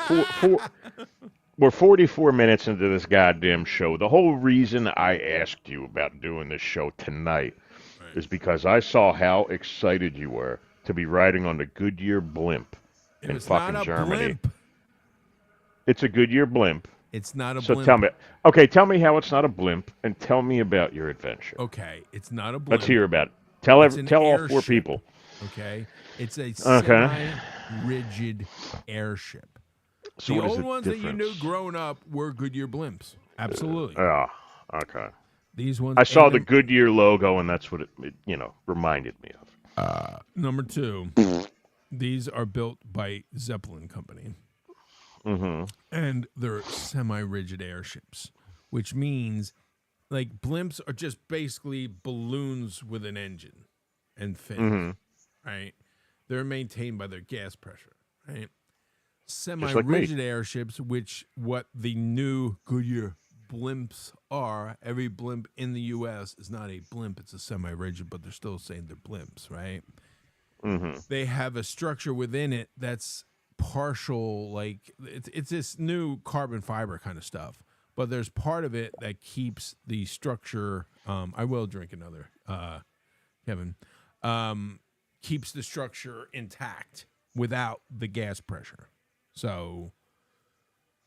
we're 44 minutes into this goddamn show. The whole reason I asked you about doing this show tonight is because I saw how excited you were to be riding on the Goodyear blimp in fucking Germany. Blimp. It's a Goodyear blimp. It's not a so blimp. Tell me how it's not a blimp, and tell me about your adventure. Okay, it's not a blimp. Let's hear about it. Tell all four people. Okay, it's a semi-rigid airship. So the what is old the ones difference? that you knew growing up were Goodyear blimps. Absolutely. Okay. These ones. I saw the Goodyear logo, and that's what it reminded me of. Number 2, these are built by Zeppelin Company. Mm-hmm. And they're semi-rigid airships, which means like blimps are just basically balloons with an engine and fins, right? They're maintained by their gas pressure, right? Just like me. Semi-rigid airships, which what the new Goodyear blimps are. Every blimp in the U.S. is not a blimp; it's a semi-rigid, but they're still saying they're blimps, right? Mm-hmm. They have a structure within it that's partial, like it's this new carbon fiber kind of stuff. But there's part of it that keeps the structure. I will drink another, Kevin. Keeps the structure intact without the gas pressure. So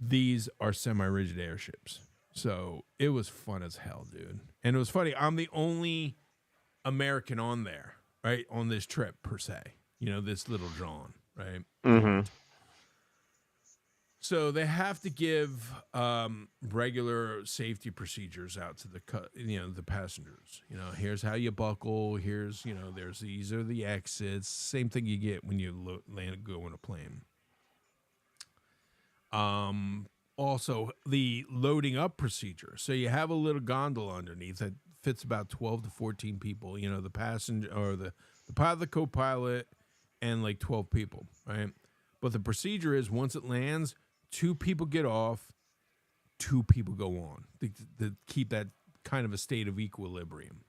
these are semi-rigid airships. So it was fun as hell, dude. And it was funny. I'm the only American on there, right? On this trip, per se. This little John, right? Mm-hmm. So they have to give regular safety procedures out to the passengers. Here's how you buckle. Here's these are the exits. Same thing you get when you go on a plane. Also, the loading up procedure. So you have a little gondola underneath that fits about 12 to 14 people. The passenger or the pilot, the co-pilot, and like 12 people, right? But the procedure is once it lands, 2 people get off, 2 people go on to keep that kind of a state of equilibrium.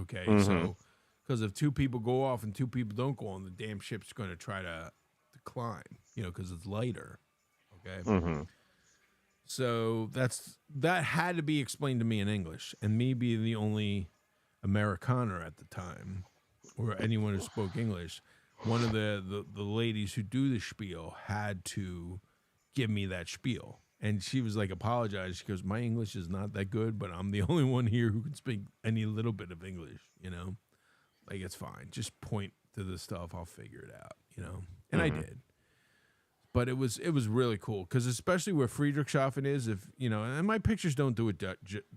Okay, so because if 2 people go off and 2 people don't go on, the damn ship's going to try to climb, because it's lighter. Okay, so that had to be explained to me in English, and me being the only Amerikaner at the time, or anyone who spoke English, one of the ladies who do the spiel had to give me that spiel. And she was like, apologize. She goes, my English is not that good, but I'm the only one here who can speak any little bit of English, Like, it's fine. Just point to the stuff. I'll figure it out, And I did. But it was really cool, because especially where Friedrichshafen is, and my pictures don't do it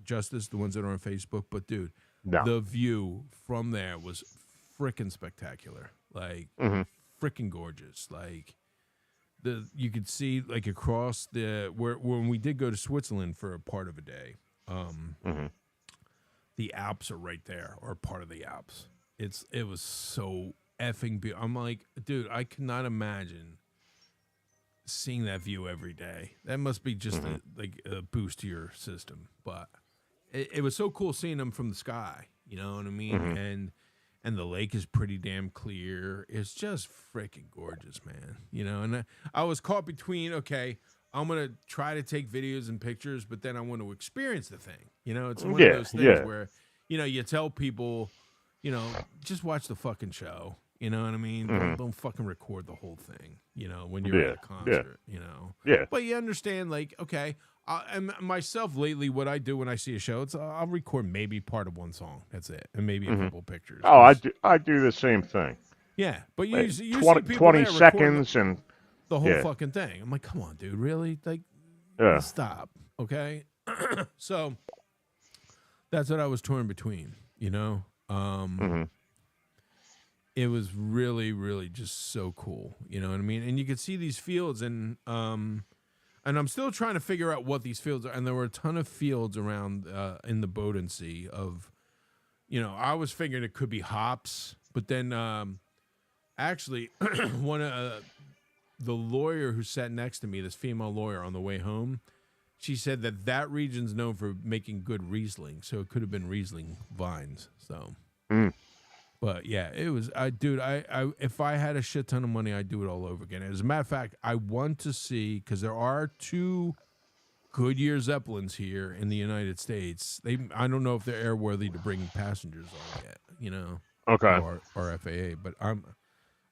justice, the ones that are on Facebook, but, dude, the view from there was freaking spectacular. Like, freaking gorgeous. Like, you could see like across when we did go to Switzerland for a part of a day, the Alps are right there, or part of the Alps. It was so effing beautiful. I'm like, dude, I cannot imagine seeing that view every day. That must be just a boost to your system. But it was so cool seeing them from the sky. You know what I mean? And the lake is pretty damn clear. It's just freaking gorgeous, man. And I was caught between, okay, I'm going to try to take videos and pictures, but then I want to experience the thing. It's one of those things where, you tell people, just watch the fucking show. You know what I mean? Don't fucking record the whole thing, when you're at a concert, Yeah. But you understand, like, okay, and myself lately, what I do when I see a show, I'll record maybe part of one song. That's it. And maybe a couple pictures. Oh, I do the same thing. Yeah. But you see 20, people 20 there seconds and the whole fucking thing. I'm like, come on, dude, really? Like, stop. Okay. So that's what I was torn between, It was really, really just so cool. You know what I mean? And you could see these fields, and I'm still trying to figure out what these fields are. And there were a ton of fields around in the Bodensee of, I was figuring it could be hops, but then actually one of the lawyer who sat next to me, this female lawyer, on the way home, she said that region's known for making good Riesling, so it could have been Riesling vines. So. But yeah, it was. Dude, if I had a shit ton of money, I'd do it all over again. As a matter of fact, I want to see, because there are 2 Goodyear Zeppelins here in the United States. I don't know if they're airworthy to bring passengers on yet. Okay. Or FAA, but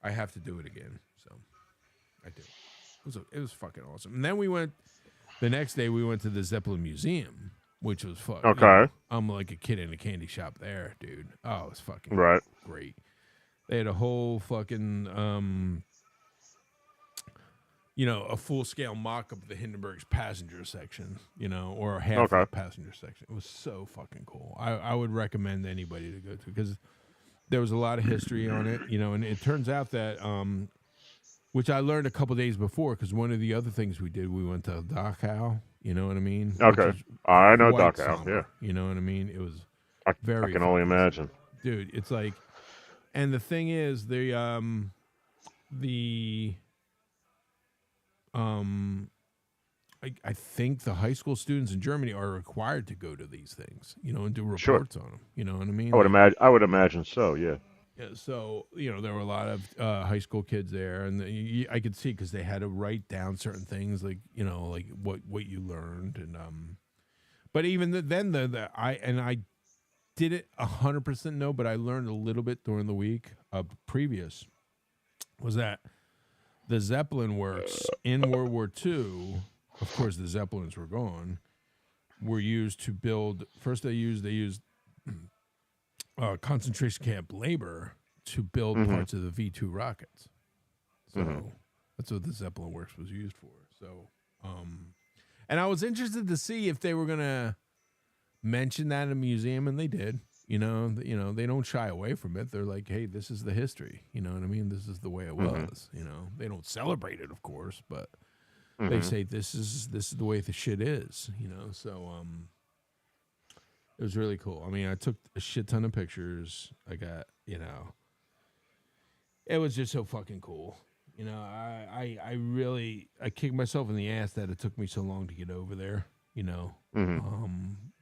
I have to do it again. So I do. It was fucking awesome. And then the next day we went to the Zeppelin Museum, which was fun. Okay. I'm like a kid in a candy shop there, dude. Oh, it was fucking right. Great. They had a whole fucking a full-scale mock-up of the Hindenburg's passenger section, or half of Okay. the passenger section. It was so fucking cool. I would recommend anybody to go to because there was a lot of history on it, and it turns out that, which I learned a couple days before because one of the other things we did, we went to Dachau, you know what I mean? Okay. Which is I know quite Dachau, somber, yeah. you know what I mean? It was I very can only fucking imagine. dude, it's like, and the thing is, I think the high school students in Germany are required to go to these things, and do Sure. reports on them. You know what I mean? I would imagine so, yeah. Yeah, so there were a lot of high school kids there, and I could see because they had to write down certain things, like like what you learned, and but even then I did it 100% no, but I learned a little bit during the week previous was that the Zeppelin works in World War II. Of course, the Zeppelins were gone. Were used to build. First, they used concentration camp labor to build parts of the V2 rockets. So that's what the Zeppelin works was used for. So, and I was interested to see if they were gonna mention that in a museum, and they did. They don't shy away from it. They're like, hey, this is the history. You know what I mean? This is the way it was. They don't celebrate it, of course, but they say this is the way the shit is. So it was really cool. I mean, I took a shit ton of pictures. I got it was just so fucking cool. I really kicked myself in the ass that it took me so long to get over there.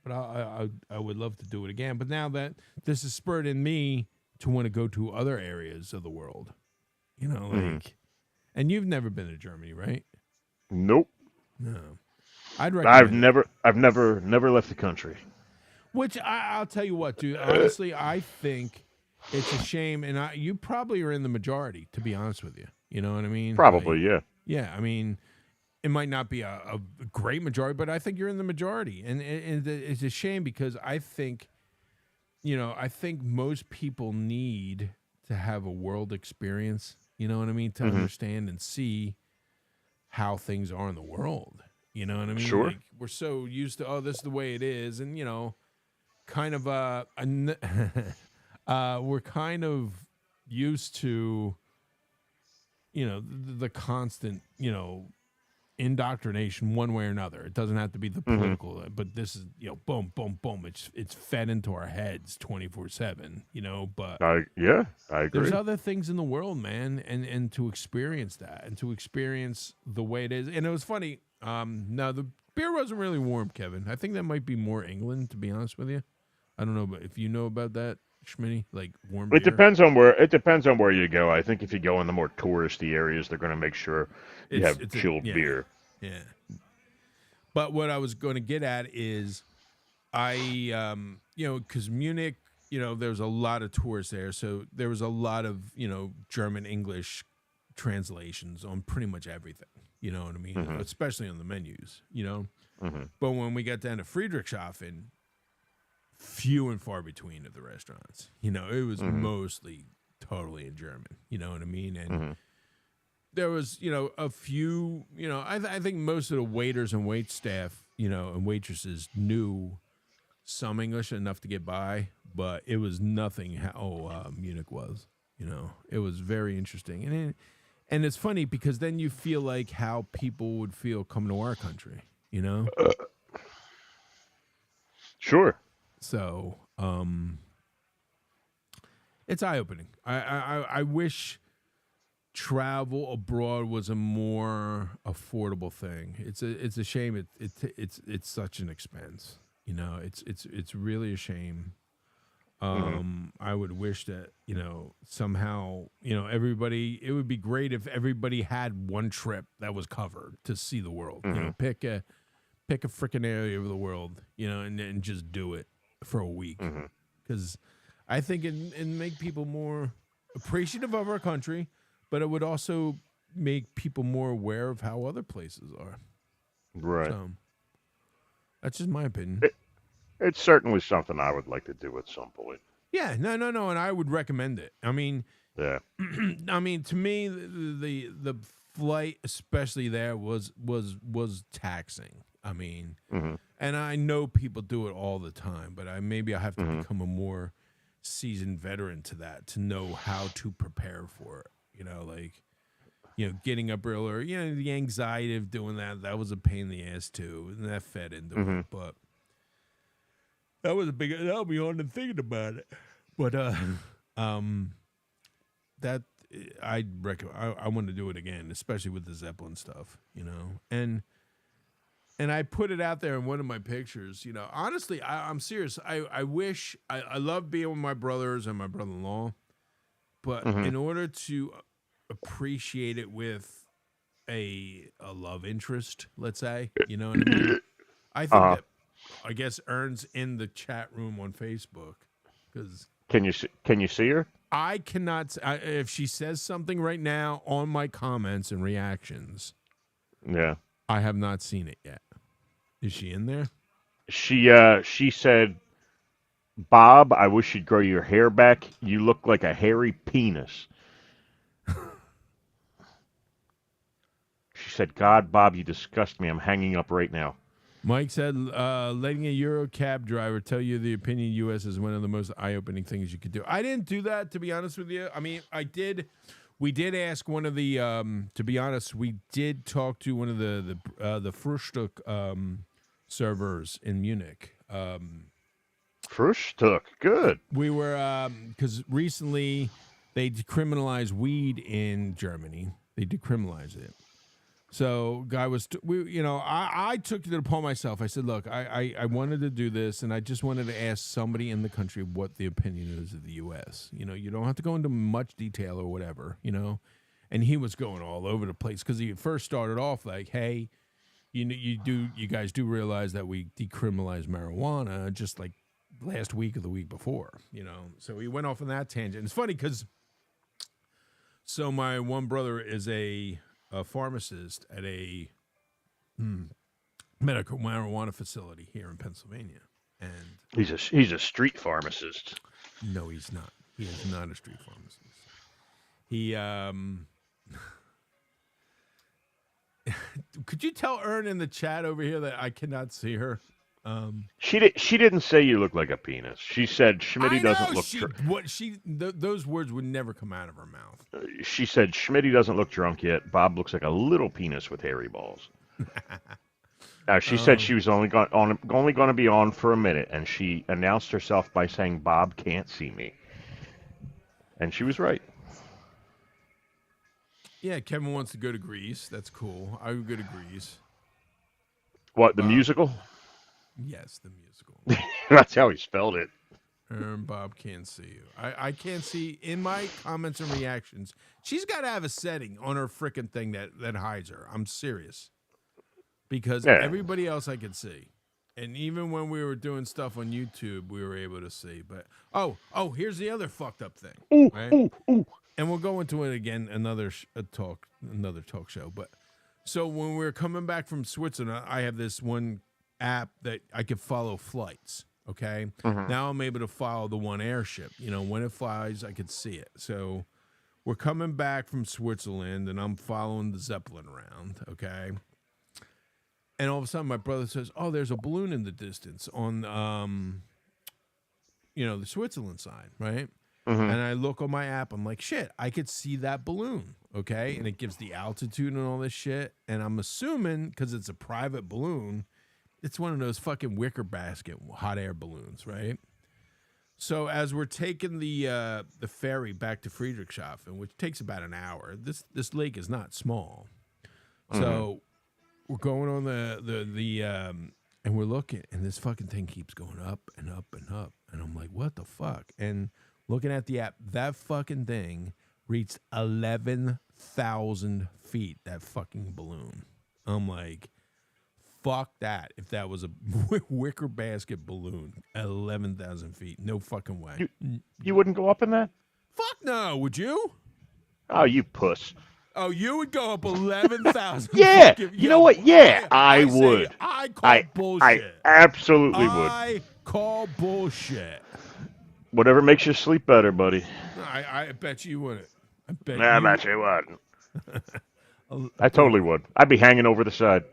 But I would love to do it again. But now that this has spurred in me to want to go to other areas of the world, and you've never been to Germany, right? Nope. No, I'd recommend. I've never left the country. Which I'll tell you what, dude. Honestly, I think it's a shame, and you probably are in the majority, to be honest with you. You know what I mean? Probably, yeah. Yeah, I mean, it might not be a great majority, but I think you're in the majority, and it's a shame because I think, I think most people need to have a world experience. You know what I mean? To understand and see how things are in the world. You know what I mean? Sure. Like, we're so used to, this is the way it is, and kind of we're kind of used to the constant indoctrination one way or another. It doesn't have to be the political, but this is boom boom boom, it's fed into our heads 24/7, but I agree. there's other things in the world, man, and to experience that and to experience the way it is. And it was funny, no, the beer wasn't really warm, Kevin. I think that might be more England, to be honest with you. I don't know, but if you know about that, Schmitty, like warm beer. It depends on where you go. I think if you go in the more touristy areas, they're going to make sure you have chilled beer. Yeah. But what I was going to get at is, because Munich, there's a lot of tourists there, so there was a lot of German English translations on pretty much everything. You know what I mean? Especially on the menus. But when we got down to Friedrichshafen, few and far between of the restaurants. It was mostly totally in German. You know what I mean? And there was, a few, I think most of the waiters and wait staff, and waitresses knew some English enough to get by, but it was nothing how Munich was. It was very interesting. And it's funny because then you feel like how people would feel coming to our country, Sure. So, it's eye-opening. I wish travel abroad was a more affordable thing. It's a shame. It's such an expense. It's really a shame. I would wish that somehow everybody. It would be great if everybody had one trip that was covered to see the world. Pick a freaking area of the world. And just do it for a week, because I think it make people more appreciative of our country, but it would also make people more aware of how other places are. Right. So, that's just my opinion. It's certainly something I would like to do at some point. Yeah, no, and I would recommend it. I mean, yeah. I mean, to me, the flight, especially there, was taxing. I mean, and I know people do it all the time, but maybe I have to become a more seasoned veteran to that to know how to prepare for it. You know, like, getting up earlier. The anxiety of doing that was a pain in the ass too, and that fed into it. But that'll be on to thinking about it. But that I'd recommend. I want to do it again, especially with the Zeppelin stuff. And I put it out there in one of my pictures. Honestly, I'm serious. I wish I love being with my brothers and my brother-in-law, but in order to appreciate it with a love interest, let's say, you know what I mean? I think that, I guess, Ern's in the chat room on Facebook. Because can you see her? I cannot. If she says something right now on my comments and reactions, I have not seen it yet. Is she in there? She said, "Bob, I wish you'd grow your hair back. You look like a hairy penis." She said, "God, Bob, you disgust me. I'm hanging up right now." Mike said, letting a Euro cab driver tell you the opinion U.S. is one of the most eye-opening things you could do. I didn't do that, to be honest with you. I mean, we did ask one of the, to be honest, we did talk to one of the Frühstück servers in Munich. Frühstück, good. We were, because recently they decriminalized weed in Germany. They decriminalized it. So, guy was, I took it upon myself. I said, look, I wanted to do this, and I just wanted to ask somebody in the country what the opinion is of the U.S. You don't have to go into much detail or whatever, And he was going all over the place because he first started off like, hey, you guys do realize that we decriminalized marijuana just like last week or the week before, So he went off on that tangent. It's funny because, so my one brother is a pharmacist at a medical marijuana facility here in Pennsylvania, and he's a street pharmacist. No, he's not. He is not a street pharmacist. He could you tell Ern in the chat over here that I cannot see her? She didn't say you look like a penis. She said Schmitty doesn't look. Those words would never come out of her mouth. She said Schmitty doesn't look drunk yet. Bob looks like a little penis with hairy balls. She said she was only going to be on for a minute, and she announced herself by saying Bob can't see me, and she was right. Yeah, Kevin wants to go to Greece. That's cool. I would go to Greece. What, the musical? Yes, the musical. That's how he spelled it. Bob can't see you. I can't see in my comments and reactions. She's got to have a setting on her frickin' thing that hides her. I'm serious. Because everybody else I could see. And even when we were doing stuff on YouTube, we were able to see. But, here's the other fucked up thing. Ooh, right? ooh. And we'll go into it again, another talk show. But so when we were coming back from Switzerland, I have this one app that I could follow flights. Okay. Now I'm able to follow the one airship. When it flies, I could see it. So we're coming back from Switzerland, and I'm following the Zeppelin around. Okay. And all of a sudden, my brother says, "Oh, there's a balloon in the distance on, the Switzerland side, right?" And I look on my app. I'm like, "Shit, I could see that balloon." Okay, and it gives the altitude and all this shit. And I'm assuming because it's a private balloon, it's one of those fucking wicker basket hot air balloons, right? So as we're taking the ferry back to Friedrichshafen, which takes about an hour, this lake is not small. So we're going on and we're looking, and this fucking thing keeps going up and up and up, and I'm like, what the fuck? And looking at the app, that fucking thing reached 11,000 feet. That fucking balloon. I'm like, fuck that. If that was a wicker basket balloon at 11,000 feet, no fucking way. You wouldn't go up in that? Fuck no. Would you? Oh, you puss. Oh, you would go up 11,000. Yeah. You know what? Yeah, I would. I call bullshit. I absolutely would. I call bullshit. Whatever makes you sleep better, buddy. I bet you wouldn't. I bet you wouldn't. I totally would. I'd be hanging over the side.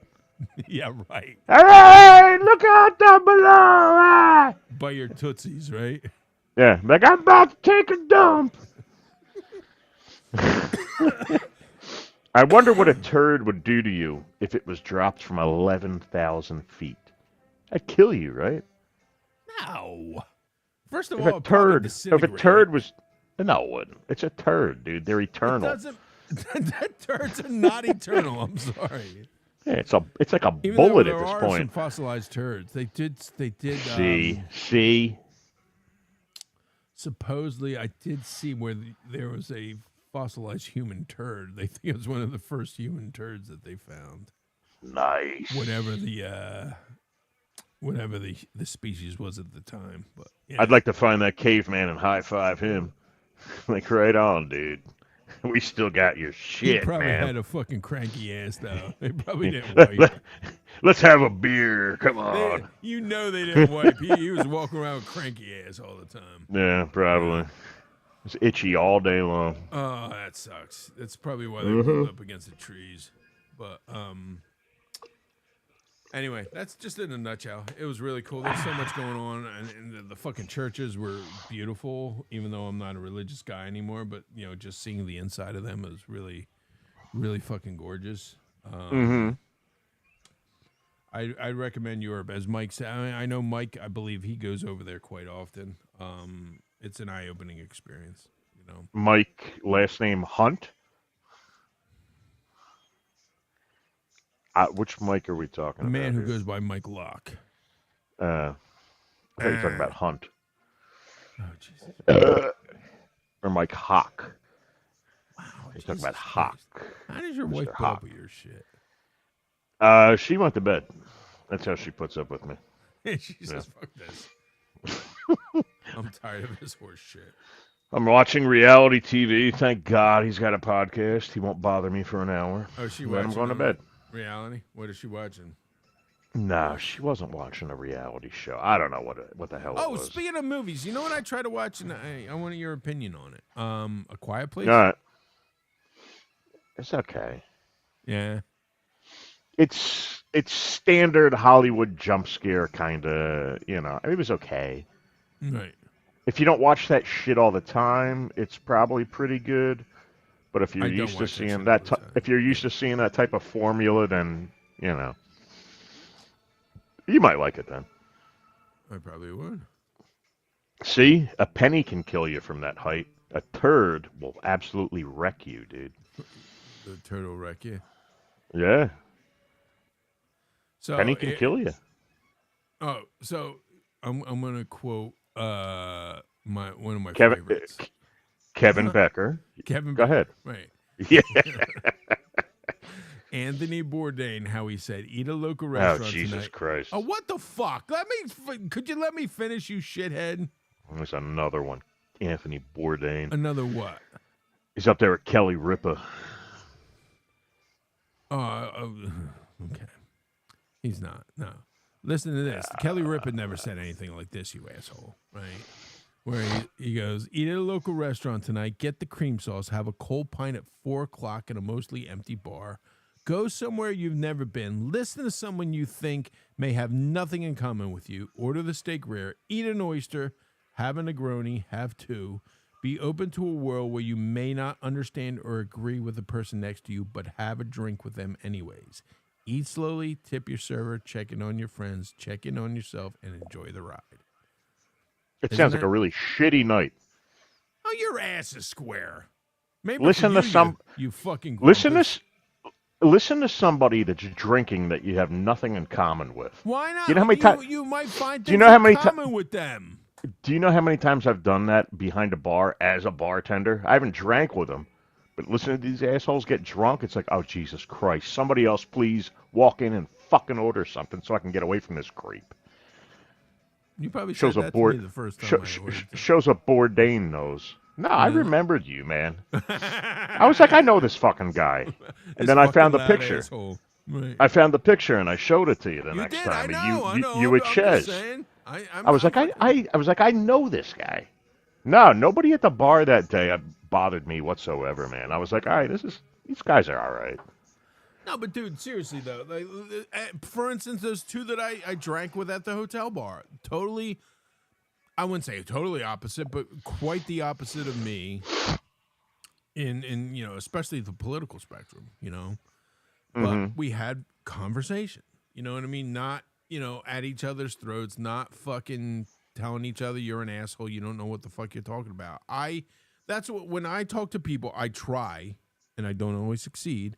Yeah, right. Hey, look out down below! Ah! By your tootsies, right? Yeah, like I'm about to take a dump. I wonder what a turd would do to you if it was dropped from 11,000 feet. That'd kill you, right? No. First of If all, a turd was, no, it wouldn't. It's a turd, dude. They're eternal. It doesn't. That turds are not eternal. I'm sorry. Yeah, it's like a Even bullet though at this there are point. some fossilized turds. They did. See. Supposedly, I did see where there was a fossilized human turd. They think it was one of the first human turds that they found. Nice. Whatever the species was at the time. But yeah. I'd like to find that caveman and high five him. Like, right on, dude. We still got your shit, He probably man. had a fucking cranky ass, though. They probably didn't wipe. Let's have a beer. Come on. They didn't wipe. He was walking around with cranky ass all the time. Yeah, probably. It's itchy all day long. Oh, that sucks. That's probably why they pulled up against the trees. But anyway, that's just in a nutshell. It was really cool. There's so much going on, and the fucking churches were beautiful. Even though I'm not a religious guy anymore, but just seeing the inside of them is really, really fucking gorgeous. I'd recommend Europe, as Mike said. I know Mike. I believe he goes over there quite often. It's an eye-opening experience. Mike, last name Hunt. Which Mike are we talking about? The man who here? goes by Mike Locke. I thought you were talking about Hunt. Oh, Jesus. Or Mike Hawk. Wow. You're talking about Hawk. How does your wife put up with your shit? She went to bed. That's how she puts up with me. She says, fuck this. I'm tired of this horse shit. I'm watching reality TV. Thank God he's got a podcast. He won't bother me for an hour. Oh, she then watching I'm going to bed. Reality? What is she watching? No, she wasn't watching a reality show. I don't know what the hell it was. Oh, speaking of movies, you know what I try to watch, and I want your opinion on it. A Quiet Place? All right. It's okay. Yeah. It's standard Hollywood jump scare kind of, it was okay. Right. If you don't watch that shit all the time, it's probably pretty good. But if you're used to seeing that type of formula, then, you might like it then. I probably would. See, a penny can kill you from that height. A turd will absolutely wreck you, dude. The turd will wreck you? Yeah. So penny can kill you. Oh, so I'm gonna quote one of my Kevin favorites. Kevin Becker. Go ahead. Right. Yeah. Anthony Bourdain, how he said, "Eat a local restaurant tonight." Oh, Jesus tonight. Christ! Oh, what the fuck? Could you let me finish, you shithead? There's another one. Anthony Bourdain. Another what? He's up there with Kelly Ripa. Okay. He's not. No. Listen to this. Kelly Ripa never said anything like this, you asshole. Right? Where he goes, eat at a local restaurant tonight, get the cream sauce, have a cold pint at 4 o'clock in a mostly empty bar, go somewhere you've never been, listen to someone you think may have nothing in common with you, order the steak rare, eat an oyster, have a Negroni, have 2, be open to a world where you may not understand or agree with the person next to you, but have a drink with them anyways. Eat slowly, tip your server, check in on your friends, check in on yourself, and enjoy the ride. Sounds like a really shitty night. Oh, your ass is square. Maybe listen to you fucking listen to somebody that's drinking that you have nothing in common with. Why not? You know how many times you might find things in common with them. Do you know how many times I've done that behind a bar as a bartender? I haven't drank with them. But listen to these assholes get drunk. It's like, oh, Jesus Christ. Somebody else, please walk in and fucking order something so I can get away from this creep. You probably said that to me the first time shows what Bourdain knows. No, I remembered you, man. I was like, I know this fucking guy. And then I found the picture. Right. I found the picture and I showed it to you the next time. I know. You with Chez. I was like, I know this guy. No, nobody at the bar that day bothered me whatsoever, man. I was like, all right, these guys are all right. No, but dude, seriously though, like, for instance, those two that I drank with at the hotel bar, totally, I wouldn't say totally opposite, but quite the opposite of me in especially the political spectrum, But Mm-hmm. we had conversation. You know what I mean? Not, at each other's throats, not fucking telling each other you're an asshole, you don't know what the fuck you're talking about. That's what, when I talk to people, I try, and I don't always succeed.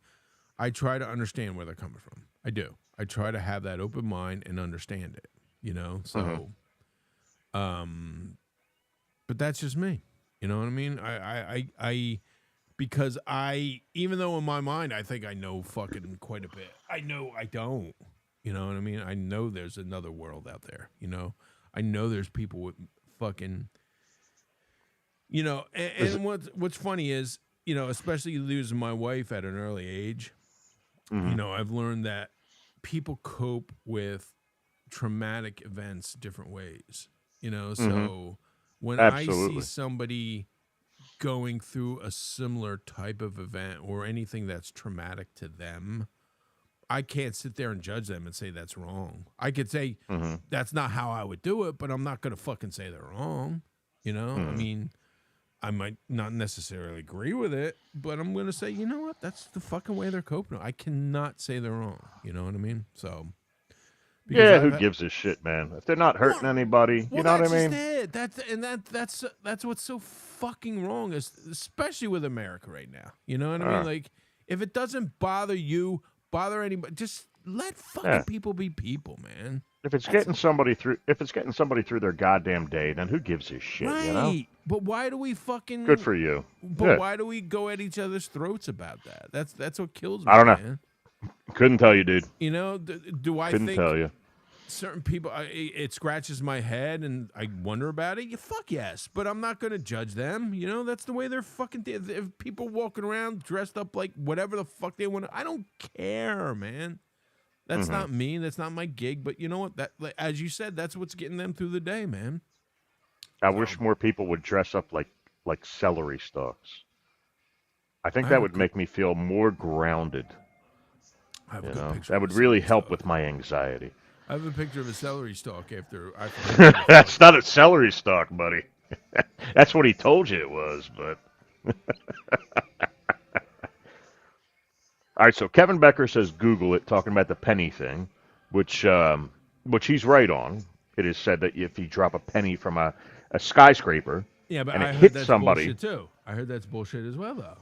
I try to understand where they're coming from. I do. I try to have that open mind and understand it, So, but that's just me. You know what I mean? Because even though in my mind I think I know fucking quite a bit, I know I don't. You know what I mean? I know there's another world out there. I know there's people with fucking. And what's funny is, especially losing my wife at an early age. Mm-hmm. I've learned that people cope with traumatic events different ways. Mm-hmm. So when I see Absolutely. somebody going through a similar type of event or anything that's traumatic to them, I can't sit there and judge them and say that's wrong. I could say that's not how I would do it, but I'm not going to fucking say they're wrong. I mean, I might not necessarily agree with it, but I'm going to say, you know what? That's the fucking way they're coping. I cannot say they're wrong. You know what I mean? So, because Yeah, who gives a shit, man? If they're not hurting anybody, you know what I that's just mean? it. That's what's so fucking wrong, especially with America right now. You know what I mean? Like, if it doesn't bother you, bother anybody, just let fucking people be people, man. If it's getting somebody through their goddamn day, then who gives a shit, Right. But why do we fucking? Good for you. But why do we go at each other's throats about that? That's what kills me, I don't know. man. Couldn't tell you, dude. Do I Couldn't think tell you. certain people, it scratches my head and I wonder about it? Fuck yes. But I'm not going to judge them. That's the way they're fucking. If people walking around dressed up like whatever the fuck they want to, I don't care, man. That's not me. That's not my gig. But you know what? That, like, as you said, that's what's getting them through the day, man. I wish more people would dress up like celery stalks. I think that would make me feel more grounded. I have a good picture. That would really help with my anxiety. I have a picture of a celery stalk after I. That's not a celery stalk, buddy. That's what he told you it was, but. All right, so Kevin Becker says Google it, talking about the penny thing, which he's right on. It is said that if you drop a penny from a skyscraper but and I it heard hits that's somebody. bullshit too. I heard that's bullshit as well, though.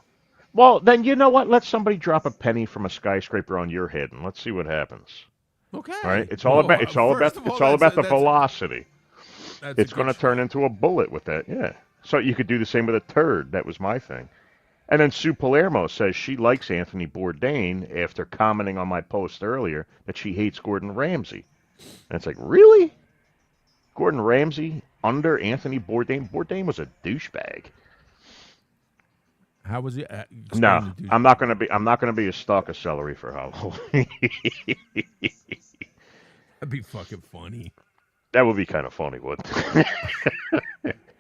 Well, then you know what? Let somebody drop a penny from a skyscraper on your head, and let's see what happens. Okay. All right. It's all about the velocity. It's going to turn into a bullet with that. Yeah. So you could do the same with a turd. That was my thing. And then Sue Palermo says she likes Anthony Bourdain after commenting on my post earlier that she hates Gordon Ramsay. And it's like, really? Gordon Ramsay under Anthony Bourdain? Bourdain was a douchebag. How was he? No, I'm not gonna be a stalk of celery for Halloween. That'd be fucking funny. That would be kind of funny, wouldn't it?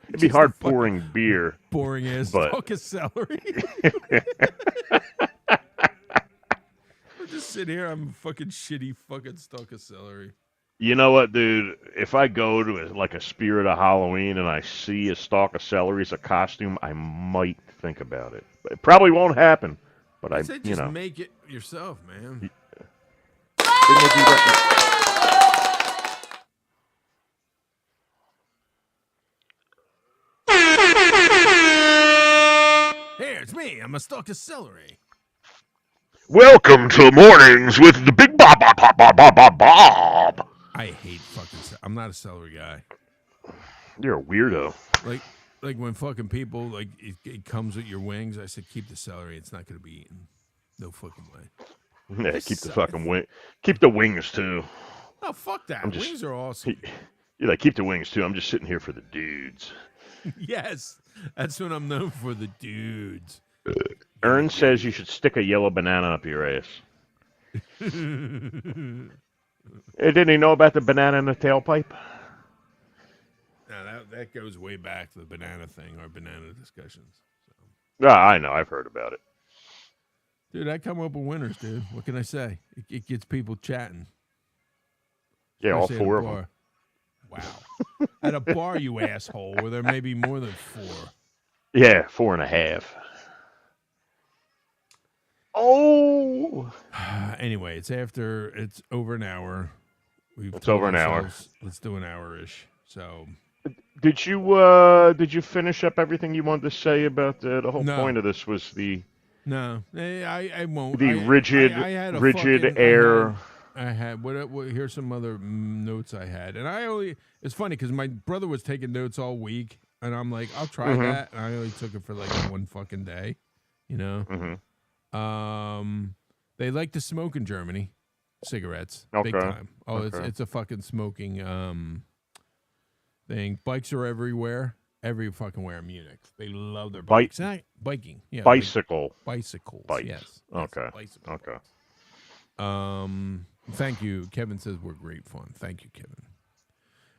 It'd be hard pouring beer. Boring ass stalk of celery. I'm just sitting here. I'm a fucking shitty fucking stalk of celery. You know what, dude? If I go to a spirit of Halloween and I see a stalk of celery as a costume, I might think about it. But it probably won't happen. But I said just make it yourself, man. Didn't they do that? Hey, it's me. I'm a stalk of celery. Welcome to Mornings with the Big Bob. I hate fucking I'm not a celery guy. You're a weirdo. Like when fucking people, like, it comes with your wings, I said, keep the celery. It's not going to be eaten. No fucking way. Yeah, keep the fucking wing. Keep the wings, too. Oh, fuck that. Wings are awesome. You're like, keep the wings, too. I'm just sitting here for the dudes. Yes. That's what I'm known for, the dudes. Ern says you should stick a yellow banana up your ass. Hey, didn't he know about the banana in the tailpipe? No, that goes way back to the banana thing, our banana discussions. So. I know. I've heard about it. Dude, I come up with winners, dude. What can I say? It gets people chatting. Yeah, all Especially at a 4 of them. bar. Wow. At a bar, you asshole, where there may be more than 4. Yeah, 4.5. Oh! Anyway, it's over an hour. We've It's told over an hour. ourselves, let's do an hour-ish. So, Did you finish up everything you wanted to say about the whole no. point of this was the No, I won't. the I had a rigid fucking, air. I had what? Here's some other notes I had, and I only. It's funny because my brother was taking notes all week, and I'm like, I'll try that, and I only took it for like one fucking day, you know. They like to smoke in Germany, cigarettes, big time. Oh, it's a fucking smoking thing. Bikes are everywhere. Every fucking where in Munich. They love their bikes. Biking. Yeah. Bicycles. Bikes. Yes. Okay. Bicycle. Okay. Thank you. Kevin says we're great fun. Thank you, Kevin.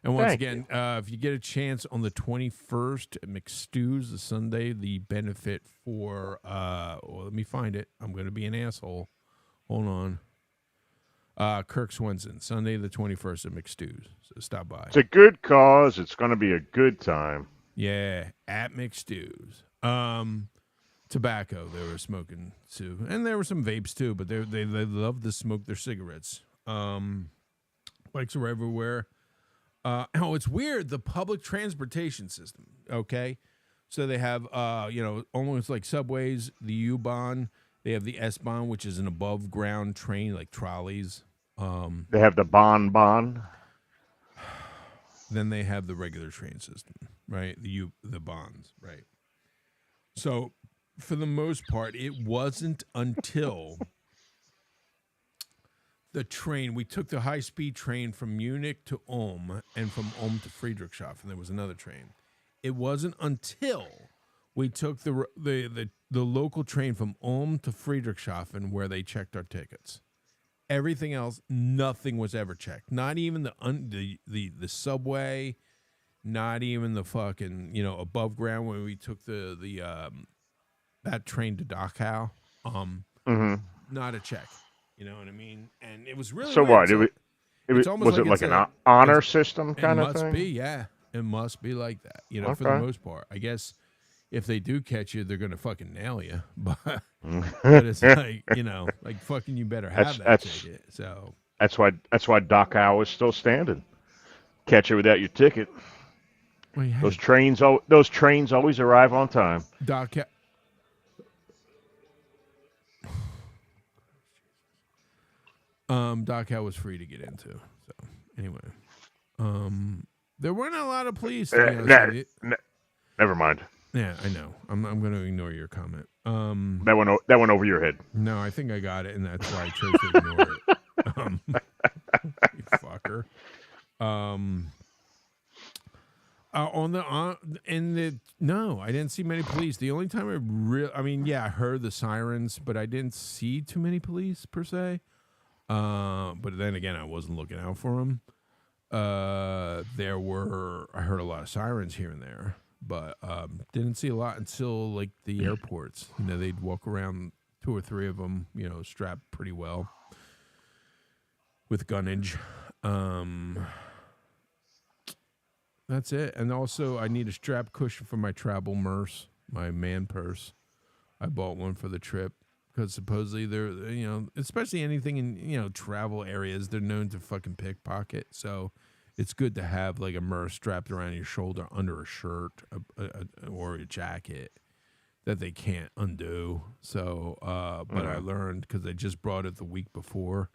And once again, if you get a chance on the 21st at McStew's, the Sunday, the benefit for let me find it. I'm going to be an asshole. Hold on. Kirk Swenson, Sunday the 21st at McStew's. So stop by. It's a good cause. It's going to be a good time. Yeah, at McStew's. Tobacco, they were smoking too, and there were some vapes too. But they love to smoke their cigarettes. Bikes are everywhere. It's weird, the public transportation system. Okay, so they have almost like subways, the U-Bahn. They have the S-Bahn, which is an above ground train like trolleys. They have the Bon. Then they have the regular train system, right? The bonds, right? So, for the most part, it wasn't until the train, we took the high-speed train from Munich to Ulm and from Ulm to Friedrichshafen. There was another train. It wasn't until we took the local train from Ulm to Friedrichshafen where they checked our tickets. Everything else, nothing was ever checked. Not even the subway, not even the fucking above ground when we took that train to Dachau. Not a check. You know what I mean? And it was really so weird. what? Was it like an honor system kind of thing? It must be, yeah. It must be like that. For the most part. I guess if they do catch you, they're gonna fucking nail you. But it's like like fucking, you better have that ticket. So that's why Dachau is still standing. Catch you without your ticket. Well, yeah. Those trains always arrive on time. Dachau was free to get into. So anyway, there weren't a lot of police. Never mind. Yeah, I know. I'm going to ignore your comment. That went over your head. No, I think I got it, and that's why I chose to ignore it. You fucker. No, I didn't see many police. The only time I heard the sirens, but I didn't see too many police per se. But then again, I wasn't looking out for them. I heard a lot of sirens here and there, but didn't see a lot until like the airports. They'd walk around, 2 or 3 of them, strapped pretty well with gunnage. That's it. And also, I need a strap cushion for my travel purse, my man purse. I bought one for the trip. Because supposedly they're, especially anything in, travel areas, they're known to fucking pickpocket. So it's good to have like a purse strapped around your shoulder under a shirt or a jacket that they can't undo. So, but I learned, because I just brought it the week before,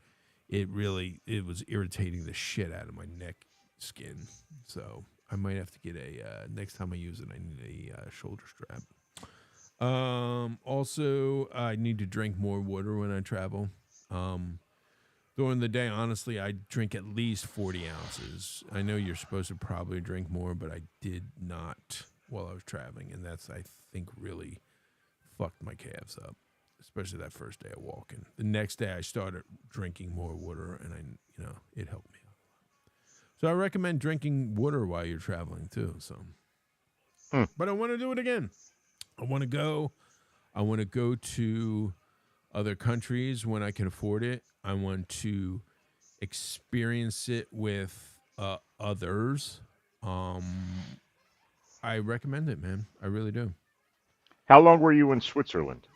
it was irritating the shit out of my neck skin. So I might have to get next time I use it, I need a shoulder strap. Also, I need to drink more water when I travel. During the day, honestly, I drink at least 40 ounces. I know you're supposed to probably drink more, but I did not while I was traveling, and that's, I think, really fucked my calves up, especially that first day of walking. The next day, I started drinking more water, and it helped me out a lot. So I recommend drinking water while you're traveling too. So, but I want to do it again. I want to go to other countries when I can afford it. I want to experience it with others. I recommend it, man. I really do. How long were you in Switzerland?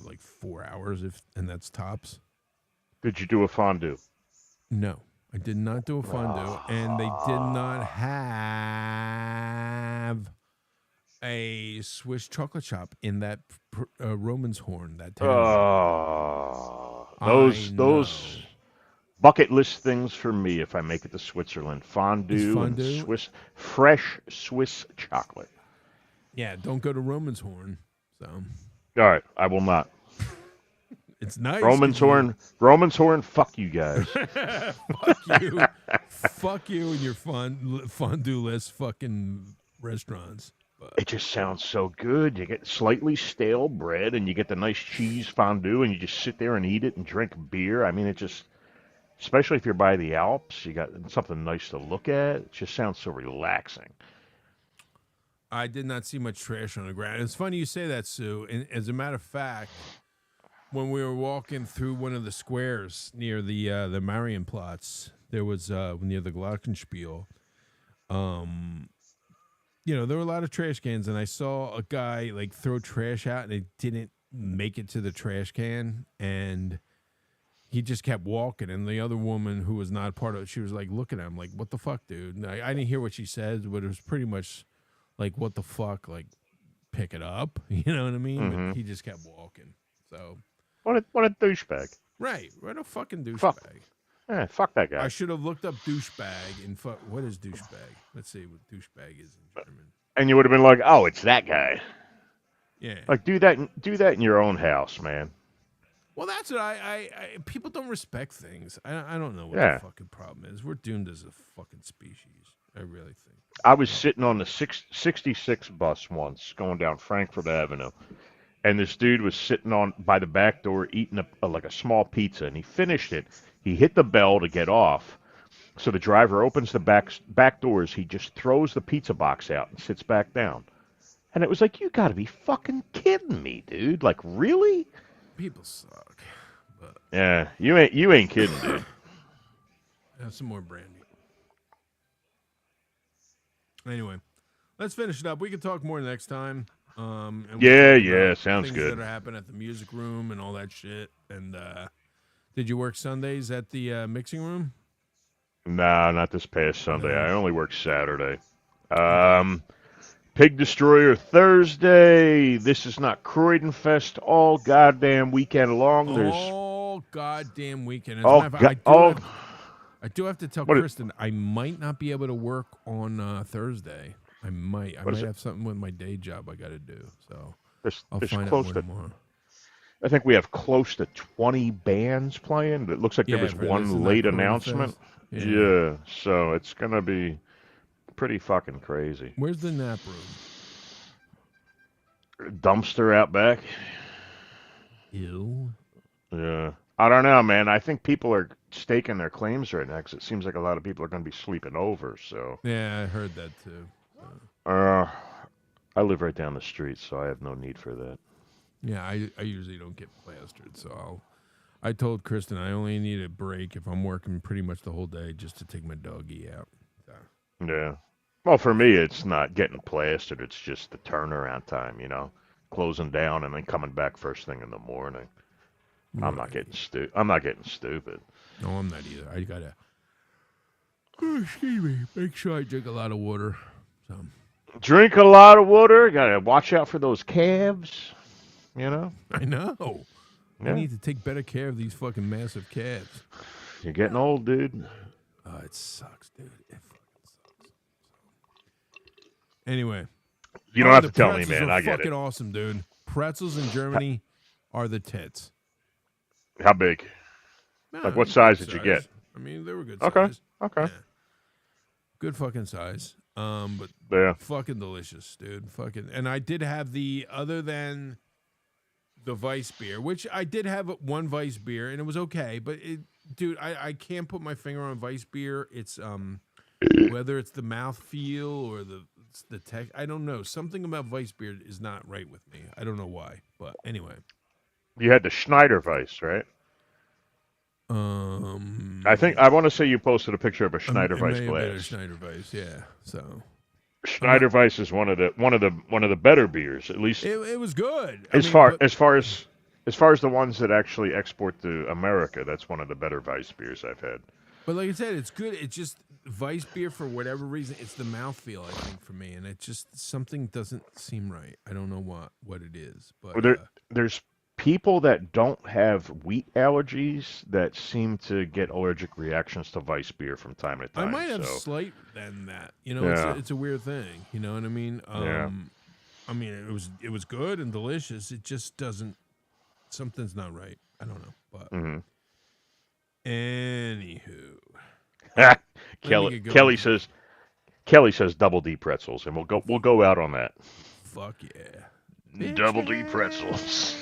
Like 4 hours, and that's tops. Did you do a fondue? No, I did not do a fondue, and they did not have a Swiss chocolate shop in that Roman's Horn, that town. I know. Those bucket list things for me if I make it to Switzerland. Is Fondue and fondue? fresh Swiss chocolate. Yeah, don't go to Roman's Horn. So All right, I will not. it's nice. Roman's Horn, fuck you guys. Fuck you. Fuck you and your fondue-less fucking restaurants. But It just sounds so good. You get slightly stale bread and you get the nice cheese fondue and you just sit there and eat it and drink beer. I mean, it just, especially if you're by the Alps, you got something nice to look at. It just sounds so relaxing. I did not see much trash on the ground. It's funny you say that, Sue. And as a matter of fact, when we were walking through one of the squares near the Marienplatz, there was near the Glockenspiel. There were a lot of trash cans, and I saw a guy like throw trash out, and it didn't make it to the trash can, and he just kept walking. And the other woman who was not part of it, she was like looking at him like, "What the fuck, dude?" And I didn't hear what she said, but it was pretty much like, "What the fuck?" Like, pick it up, you know what I mean? Mm-hmm. But he just kept walking. So What a douchebag. right, what a fucking Fuck. douchebag. Fuck that guy. I should have looked up douchebag and what is douchebag? Let's see what douchebag is in German. And you would have been like, "Oh, it's that guy." Yeah. Like do that in your own house, man. Well, that's what I people don't respect things. I don't know what Yeah. the fucking problem is. We're doomed as a fucking species. I really think. I was sitting on the 66 bus once going down Frankfurt Avenue, and this dude was sitting on by the back door eating like a small pizza, and he finished it. He hit the bell to get off, so the driver opens the back doors. He just throws the pizza box out and sits back down, and it was like, you got to be fucking kidding me, dude! Like, really? People suck. But Yeah, you ain't kidding, dude. have some more brandy. Anyway, let's finish it up. We can talk more next time. And we'll talk about sounds things good. that are happening at the music room and all that shit. And did you work Sundays at the mixing room? Nah, not this past Sunday. No. I only work Saturday. Pig Destroyer Thursday. This is not Croydon Fest all goddamn weekend long. There's all goddamn weekend. As a all matter of fact, go- I do have to tell What is- Kristen I might not be able to work on Thursday. I might What is it? have something with my day job I got to do. So I'll there's find out close more to. tomorrow. I think we have close to 20 bands playing. It looks like there was for this one and that late Croydon announcement. Fest. Yeah, so it's gonna be pretty fucking crazy. Where's the nap room? Dumpster out back. Ew. Yeah. I don't know, man. I think people are staking their claims right now because it seems like a lot of people are going to be sleeping over. So, Yeah, I heard that too. I live right down the street, so I have no need for that. Yeah, I usually don't get plastered, so I told Kristen I only need a break if I'm working pretty much the whole day just to take my doggy out. So. Yeah. Well, for me, it's not getting plastered. It's just the turnaround time, closing down and then coming back first thing in the morning. I'm not getting stupid. No, I'm not either. I gotta. Excuse me. Make sure I drink a lot of water. So. Drink a lot of water. Gotta watch out for those calves. I know. Yeah. I need to take better care of these fucking massive calves. You're getting old, dude. It sucks, dude. It fucking sucks. Anyway. You don't have to the tell me, pretzels man. are I get fucking it. awesome, dude. Pretzels in Germany are the tits. How big? Like, what size did you get? I mean, they were good Okay. size. Okay. Yeah. Good fucking size. But Yeah. fucking delicious, dude. Fucking. And I did have other than the Weiss beer, which I did have one Weiss beer, and it was okay. But, dude, I can't put my finger on Weiss beer. It's, whether it's the mouthfeel or the tech, I don't know. Something about Weiss beer is not right with me. I don't know why. But anyway. You had the Schneider Weiss, right? I want to say you posted a picture of a Schneider It Weiss may have been a glass. Schneider Weiss, yeah. So Schneider Weiss is one of the better beers, at least it was good. as far as the ones that actually export to America. That's one of the better Weiss beers I've had. But like I said, it's good. It's just Weiss beer for whatever reason. It's the mouthfeel, I think, for me, and it just something doesn't seem right. I don't know what it is, but There's people that don't have wheat allergies that seem to get allergic reactions to Weiss beer from time to time. I might have slight than that. Yeah. It's a weird thing. You know what I mean? Yeah. I mean, it was good and delicious. It just doesn't. Something's not right. I don't know, but anywho, Kelly says double D pretzels, and we'll go out on that. Fuck yeah. Double D pretzels.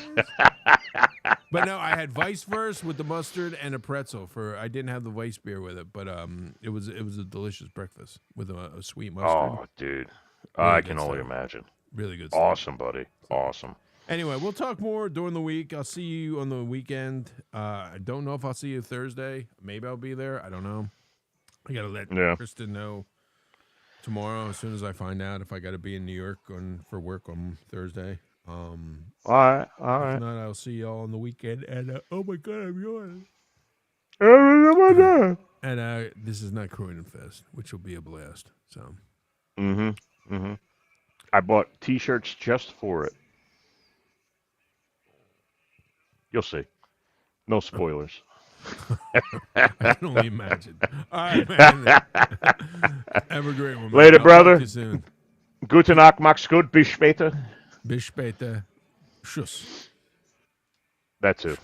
But no, I had Weiss first with the mustard and a pretzel. I didn't have the Weiss beer with it, but it was a delicious breakfast with a sweet mustard. Oh, dude, Really I good can only stuff. imagine. Really good stuff. Awesome, buddy. Awesome. Anyway, we'll talk more during the week. I'll see you on the weekend. I don't know if I'll see you Thursday. Maybe I'll be there. I don't know. I gotta let Kristen know tomorrow as soon as I find out if I got to be in New York for work on Thursday. All right. If not, I'll see y'all on the weekend. And oh my god, I'm yawning. And this is not Croydon Fest, which will be a blast. So. I bought T-shirts just for it. You'll see. No spoilers. I can only imagine. All right, man. Have a great one, man. Later, brother. Talk to you soon. Guten Tag, mach's gut. Bis später. Bis später. Schuss. That too.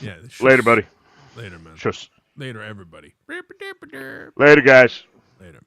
Yeah. Schuss. Later, buddy. Later, man. Schuss. Later, everybody. Later, guys. Later.